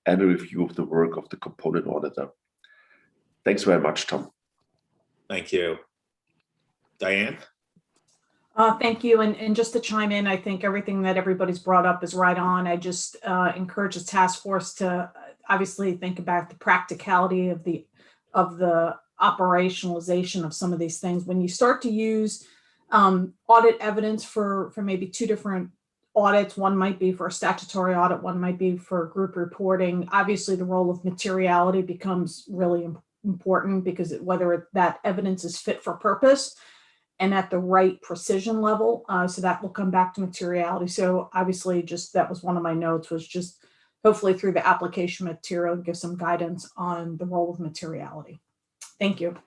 [SPEAKER 19] and a review of the work of the component auditor. Thanks very much, Tom.
[SPEAKER 2] Thank you. Diane?
[SPEAKER 9] Thank you. And just to chime in, I think everything that everybody's brought up is right on. I just encourage the task force to obviously think about the practicality of the operationalization of some of these things. When you start to use audit evidence for maybe two different audits, one might be for a statutory audit, one might be for group reporting. Obviously, the role of materiality becomes really important because whether that evidence is fit for purpose and at the right precision level. So that will come back to materiality. So obviously just that was one of my notes, was just hopefully through the application material, give some guidance on the role of materiality. Thank you.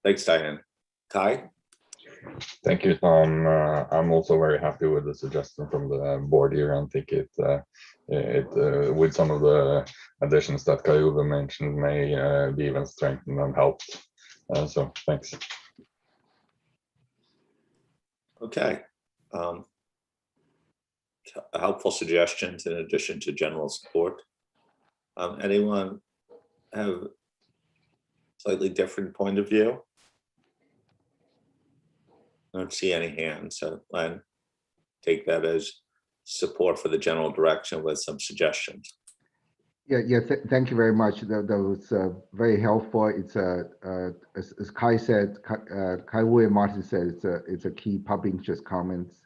[SPEAKER 2] Thanks, Diane. Kai?
[SPEAKER 3] Thank you, Tom. I'm also very happy with the suggestion from the board here, and think it with some of the additions that Kai-Uwe mentioned may be even strengthened and helped. So thanks.
[SPEAKER 2] Okay. Helpful suggestions in addition to general support. Anyone have slightly different point of view? I don't see any hands, so Len, take that as support for the general direction with some suggestions.
[SPEAKER 6] Thank you very much. That was very helpful. It's as Kai said, Kai-Uwe and Martin said, it's a key public interest comments,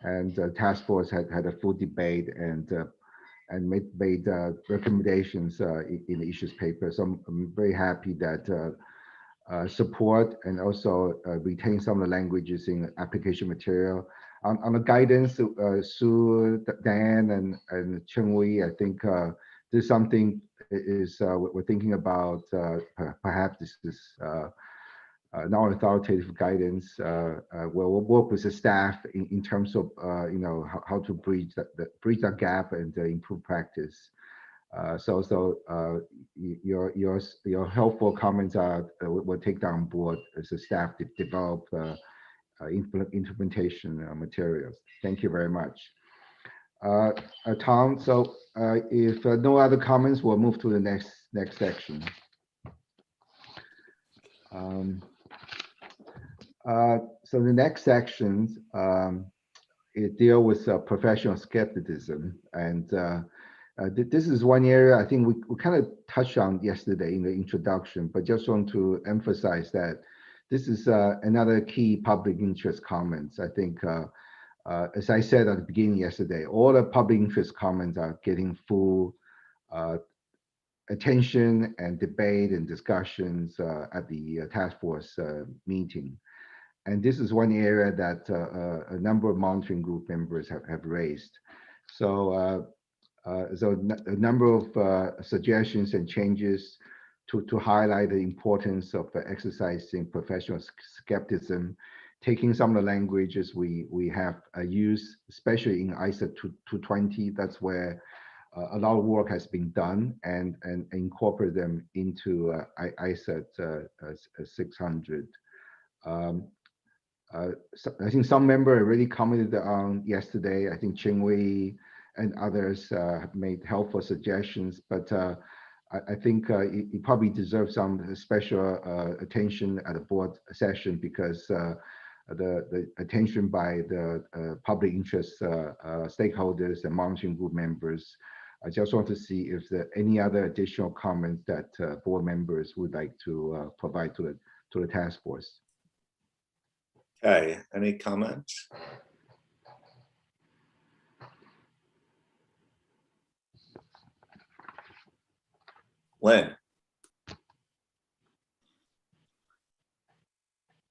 [SPEAKER 6] and the task force had a full debate and made recommendations in the issues paper. So I'm very happy that support and also retain some of the languages in application material. On the guidance, Sue, Dan, and Cheng-Wei, I think this is something we're thinking about. Perhaps this is non-authoritative guidance. We'll work with the staff in terms of how to bridge that gap and improve practice. Your helpful comments we'll take that on board as the staff develop implementation materials. Thank you very much. Tom, so if no other comments, we'll move to the next section. So the next section, it deals with professional skepticism, and this is one area I think we kind of touched on yesterday in the introduction, but just want to emphasize that this is another key public interest comments. I think, as I said at the beginning yesterday, all the public interest comments are getting full attention and debate and discussions at the task force meeting. And this is one area that a number of monitoring group members have raised. So a number of suggestions and changes to highlight the importance of exercising professional skepticism, taking some of the languages we have used, especially in ISO 220. That's where a lot of work has been done, and incorporate them into ISO 600. So I think some member already commented on yesterday. I think Cheng-Wei and others have made helpful suggestions, but I think it probably deserves some special attention at a board session, because the attention by the public interest stakeholders and monitoring group members. I just want to see if there are any other additional comments that board members would like to provide to the task force.
[SPEAKER 2] Okay, any comments? Len?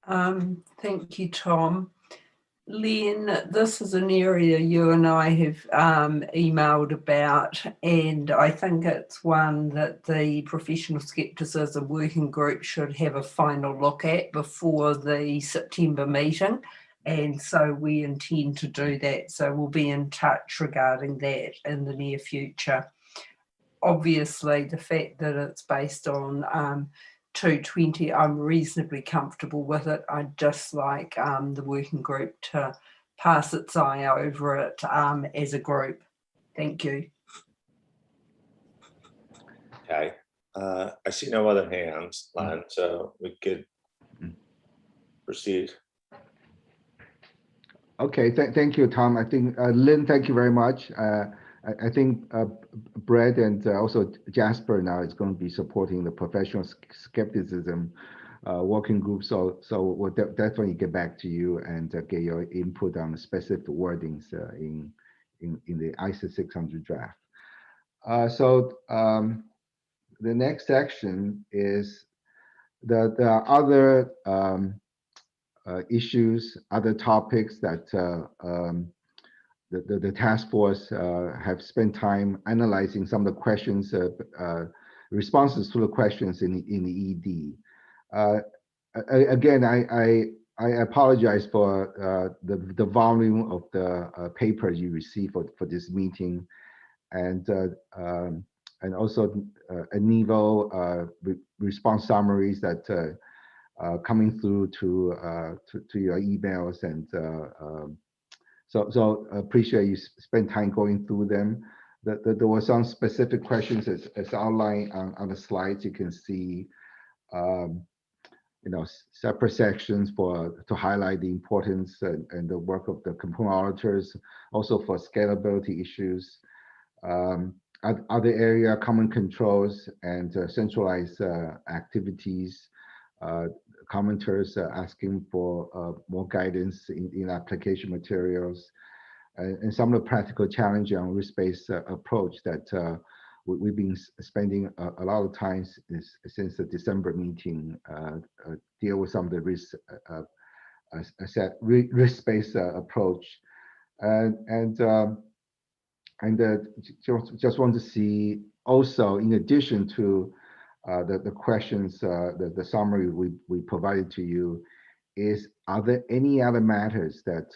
[SPEAKER 20] Thank you, Tom. Len, this is an area you and I have emailed about, and I think it's one that the Professional Skepticism Working Group should have a final look at before the September meeting. And so we intend to do that. So we'll be in touch regarding that in the near future. Obviously, the fact that it's based on 220, I'm reasonably comfortable with it. I'd just like the working group to pass its eye over it as a group. Thank you.
[SPEAKER 2] Okay. I see no other hands, Len, so we could proceed.
[SPEAKER 6] Okay, thank you, Tom. I think, Lynn, thank you very much. I think Brett and also Jasper now is going to be supporting the professional skepticism working group. So we'll definitely get back to you and get your input on the specific wordings in the ISA 600 draft. The next section is the other issues, other topics that the task force have spent time analyzing some of the questions, responses to the questions in the ED. Again, I apologize for the volume of the paper you received for this meeting, and also NIVO response summaries that coming through to your emails, and so appreciate you spend time going through them. There were some specific questions as outlined on the slides. You can see, separate sections to highlight the importance and the work of the component auditors, also for scalability issues. Other area, common controls and centralized activities. Commenters asking for more guidance in application materials, and some of the practical challenges on risk-based approach that we've been spending a lot of time since the December meeting, deal with some of the risk-based approach, and just want to see also, in addition to the questions, the summary we provided to you, are there any other matters that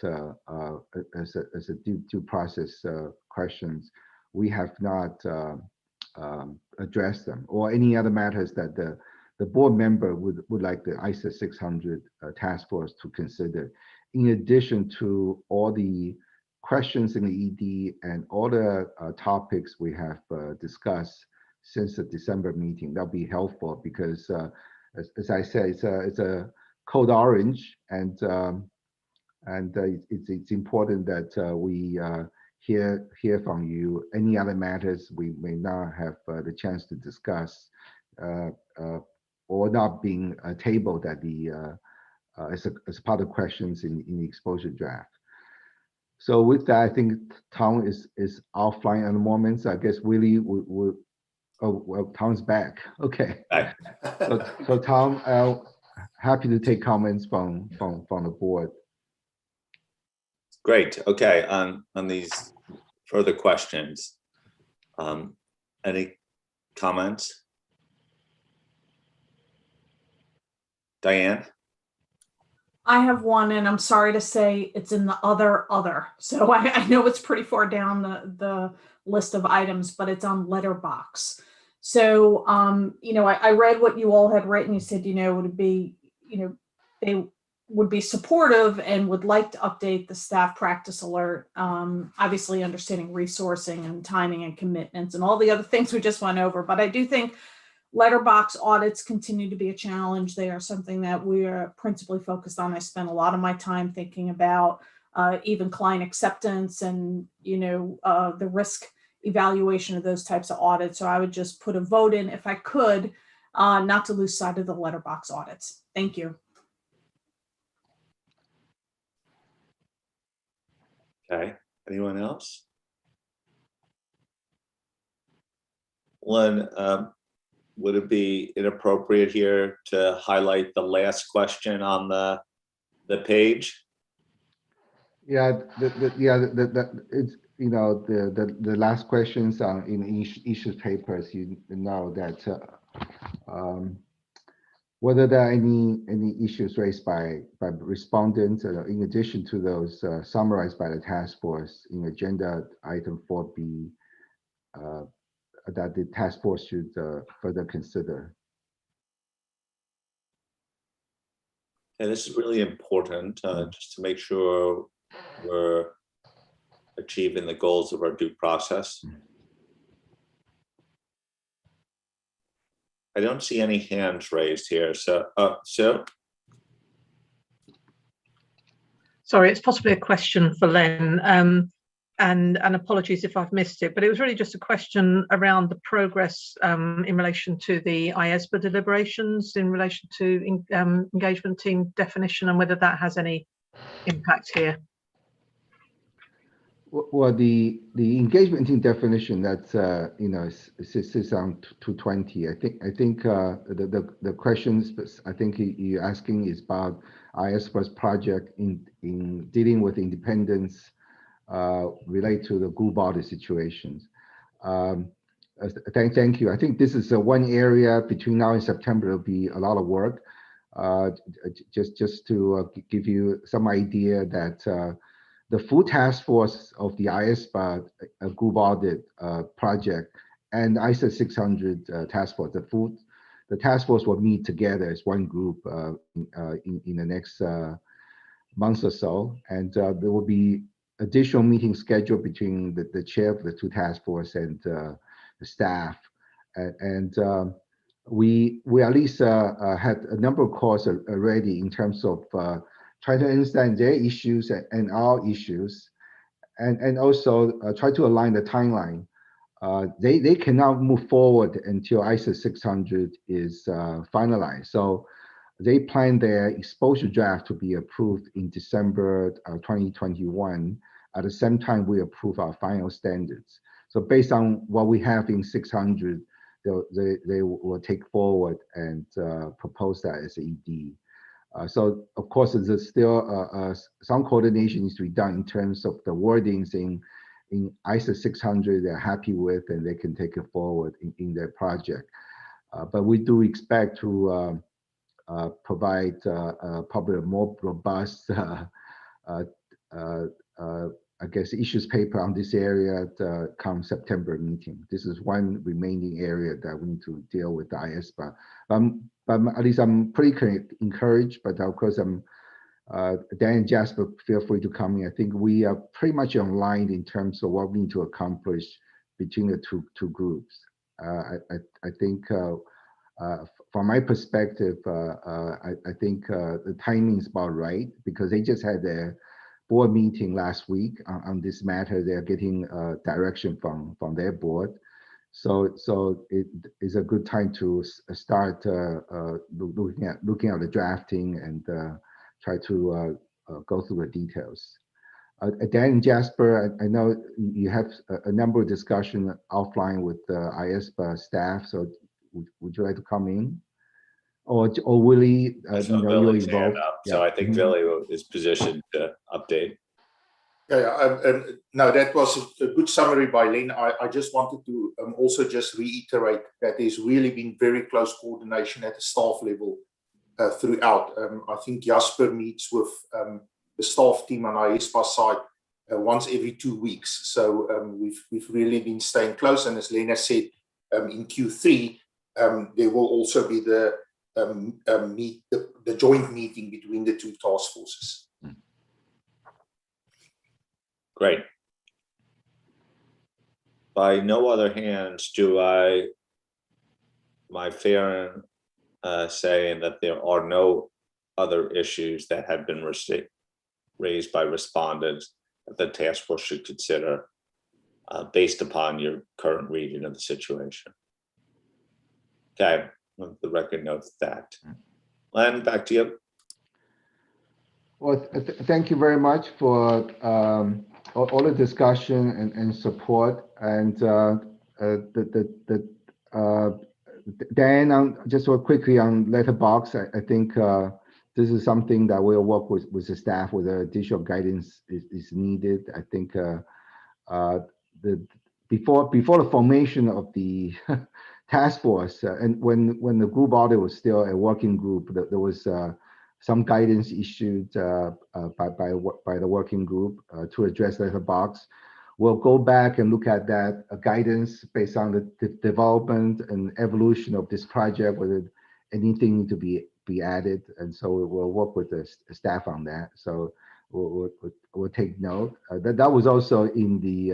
[SPEAKER 6] as a due process questions we have not addressed them, or any other matters that the board member would like the ISA 600 task force to consider, in addition to all the questions in the ED and all the topics we have discussed since the December meeting. That'll be helpful because, as I said, it's a code orange, and it's important that we hear from you. Any other matters we may not have the chance to discuss, or not being tabled at the as part of questions in the exposure draft. So with that, I think Tom is offline at the moment. So I guess Willie will. Oh, well, Tom's back. Okay. So Tom, happy to take comments from the board.
[SPEAKER 2] Great. Okay. On these further questions, any comments? Diane?
[SPEAKER 9] I have one, and I'm sorry to say it's in the other. So I know it's pretty far down the list of items, but it's on letterbox. So, I read what you all had written. You said, would be, they would be supportive and would like to update the staff practice alert, obviously understanding resourcing and timing and commitments and all the other things we just went over. But I do think letterbox audits continue to be a challenge. They are something that we are principally focused on. I spent a lot of my time thinking about even client acceptance and, the risk evaluation of those types of audits. So I would just put a vote in if I could, not to lose sight of the letterbox audits. Thank you.
[SPEAKER 2] Okay. Anyone else? Len, would it be inappropriate here to highlight the last question on the page?
[SPEAKER 6] Yeah, it's, you know, the last questions on in issues papers, you know that whether there are any issues raised by respondents in addition to those summarized by the task force in agenda item 4B that the task force should further consider.
[SPEAKER 2] And this is really important just to make sure we're achieving the goals of our due process. I don't see any hands raised here, so Sue?
[SPEAKER 12] Sorry, it's possibly a question for Len, and apologies if I've missed it, but it was really just a question around the progress in relation to the IAASB deliberations in relation to engagement team definition and whether that has any impact here.
[SPEAKER 6] Well, the engagement team definition that's you know sits on 220. I think the questions I think you're asking is about IAASB's project in dealing with independence related to the group audit situations. Thank you. I think this is one area between now and September. There'll be a lot of work. Just to give you some idea that. The full task force of the IAASB group audit project and ISO 600 task force, the task force will meet together as one group in the next month or so, and there will be additional meetings scheduled between the chair of the two task force and the staff, and we at least had a number of calls already in terms of try to understand their issues and our issues, and also try to align the timeline. They cannot move forward until ISO 600 is finalized. So they plan their exposure draft to be approved in December 2021. At the same time, we approve our final standards. So based on what we have in 600, they will take forward and propose that as ED. So of course, there's still some coordination needs to be done in terms of the wordings in ISO 600 they're happy with, and they can take it forward in their project. But we do expect to provide probably a more robust, I guess, issues paper on this area come September meeting. This is one remaining area that we need to deal with the IAASB. But at least I'm pretty encouraged, but of course Dan and Jasper, feel free to come in. I think we are pretty much aligned in terms of what we need to accomplish between the two groups. I think from my perspective, I think the timing is about right because they just had their board meeting last week on this matter. They're getting direction from their board. So it is a good time to start looking at the drafting and try to go through the details. Dan and Jasper, I know you have a number of discussions offline with the IAASB staff. So would you like to come in, or Willie? You're involved.
[SPEAKER 2] So I think Billy is positioned to update.
[SPEAKER 1] Yeah, no, that was a good summary by Len. I just wanted to also just reiterate that there's really been very close coordination at the staff level throughout. I think Jasper meets with the staff team on IAASB side once every 2 weeks. So we've really been staying close. And as Lena said, in Q3, there will also be the joint meeting between the two task forces.
[SPEAKER 2] Great. By no other hands do am I fair in saying that there are no other issues that have been raised by respondents that the task force should consider based upon your current reading of the situation. Okay, the record notes that. Len, back to you.
[SPEAKER 6] Well, thank you very much for all the discussion and support. And Dan, just real quickly on letterbox, I think this is something that we'll work with the staff with additional guidance is needed. I think before the formation of the task force and when the group audit was still a working group, there was some guidance issued by the working group to address letterbox. We'll go back and look at that guidance based on the development and evolution of this project, whether anything need to be added. And so we'll work with the staff on that. So we'll take note. That was also in the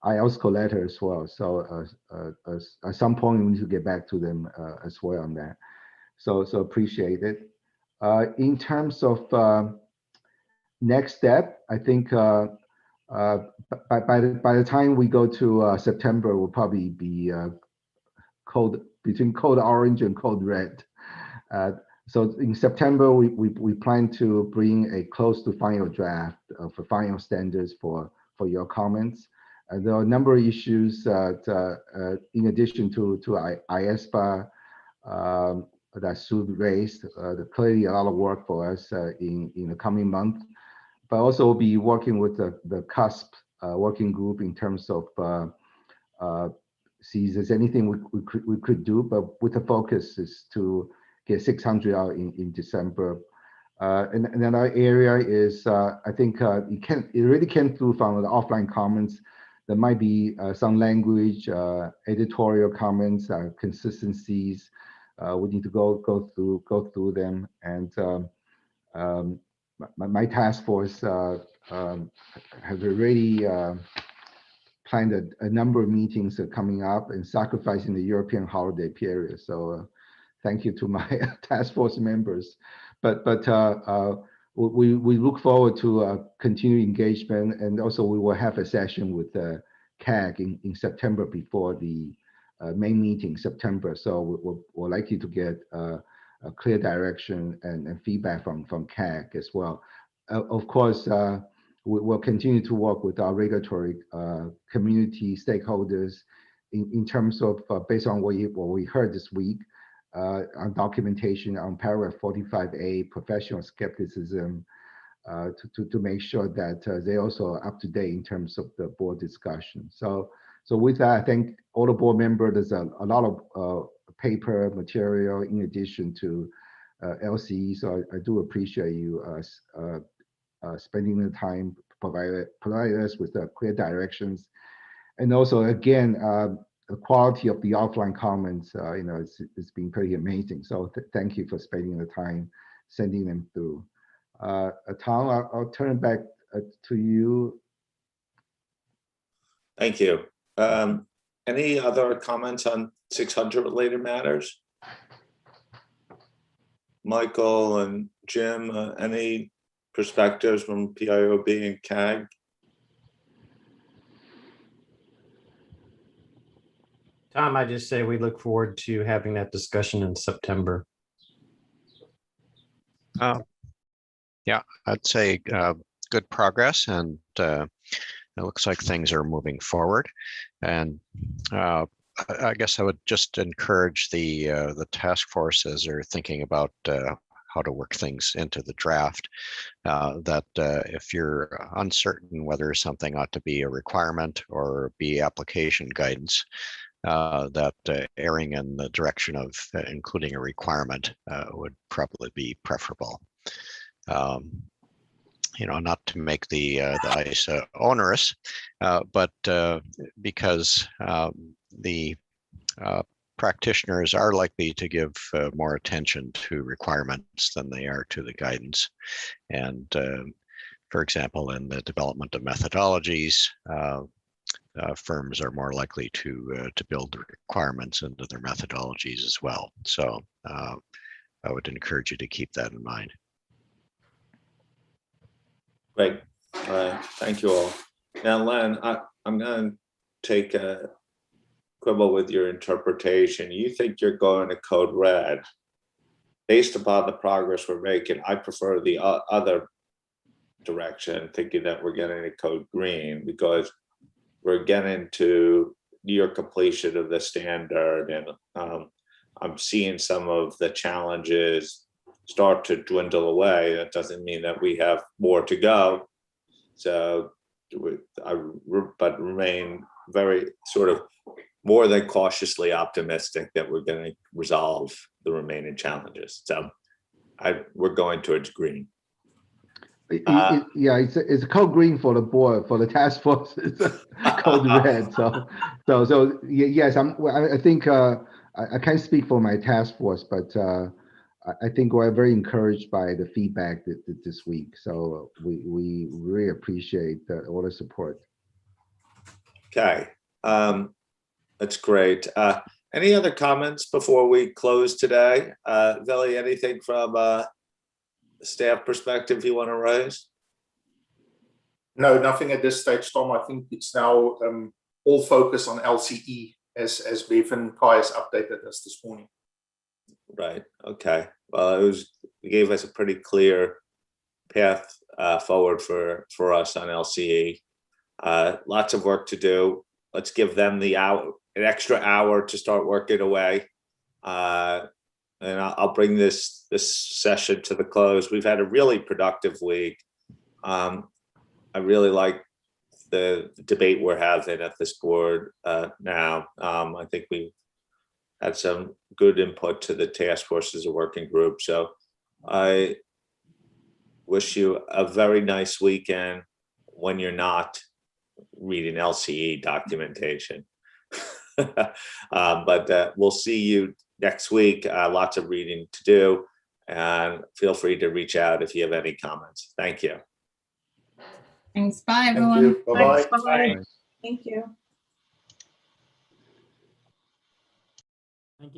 [SPEAKER 6] IAASB letter as well. So at some point we need to get back to them as well on that. So appreciate it. In terms of next step, I think by the time we go to September, we'll probably be between code orange and code red. So in September, we plan to bring a close to final draft for final standards for your comments. There are a number of issues that, in addition to IAASB that Sue raised, clearly a lot of work for us in the coming month. But also we'll be working with the CUSP working group in terms of see if there's anything we could do, but with the focus is to get 600 out in December. And another area is I think it really came through from the offline comments. There might be some language, editorial comments, consistencies. We need to go through them, and my task force have already planned a number of meetings coming up and sacrificing the European holiday period. So thank you to my task force members. But we look forward to continued engagement, and also we will have a session with CAG in September before the main meeting September. So we're likely to get a clear direction and feedback from CAG as well. Of course, we'll continue to work with our regulatory community stakeholders in terms of based on what we heard this week on documentation on paragraph 45A, professional skepticism, to make sure that they also are up to date in terms of the board discussion. So with that, I think all the board members, there's a lot of paper material in addition to LCE. So I do appreciate you spending the time provide us with clear directions, and also again the quality of the offline comments. It's been pretty amazing. So thank you for spending the time sending them through. Tom, I'll turn it back to you.
[SPEAKER 2] Thank you. Any other comments on 600 related matters? Michael and Jim, any perspectives from PIOB and CAG?
[SPEAKER 21] Tom, I just say we look forward to having that discussion in September.
[SPEAKER 14] Yeah, I'd say good progress, and it looks like things are moving forward. And I guess I would just encourage the task force as they're thinking about how to work things into the draft, that if you're uncertain whether something ought to be a requirement or be application guidance, that erring in the direction of including a requirement would probably be preferable. Not to make the ICE onerous, but because the practitioners are likely to give more attention to requirements than they are to the guidance. And for example, in the development of methodologies, firms are more likely to build the requirements into their methodologies as well. So I would encourage you to keep that in mind.
[SPEAKER 2] Great. Thank you all. Now, Len, I'm going to take a quibble with your interpretation. You think you're going to code red. Based upon the progress we're making, I prefer the other direction, thinking that we're getting a code green, because we're getting to near completion of the standard, and I'm seeing some of the challenges start to dwindle away. That doesn't mean that we have more to go. So, but remain very sort of more than cautiously optimistic that we're going to resolve the remaining challenges. So we're going towards green.
[SPEAKER 6] Yeah, it's code green for the board, for the task force. It's code red. So yes, I think I can't speak for my task force, but I think we're very encouraged by the feedback this week. So we really appreciate all the support.
[SPEAKER 2] Okay, that's great. Any other comments before we close today? Vili, anything from staff perspective you want to raise?
[SPEAKER 1] No, nothing at this stage, Tom. I think it's now all focus on LCE as Bev and Kai has updated us this morning.
[SPEAKER 2] Right. Okay. Well, it gave us a pretty clear path forward for us on LCE. Lots of work to do. Let's give them an extra hour to start working away. And I'll bring this session to the close. We've had a really productive week. I really like the debate we're having at this board now. I think we had some good input to the task force as a working group. So I wish you a very nice weekend when you're not reading LCE documentation. But we'll see you next week. Lots of reading to do, and feel free to reach out if you have any comments. Thank you.
[SPEAKER 5] Thanks. Bye, everyone.
[SPEAKER 1] Bye-bye.
[SPEAKER 9] Thanks, bye. Thank you.
[SPEAKER 18] Thank you.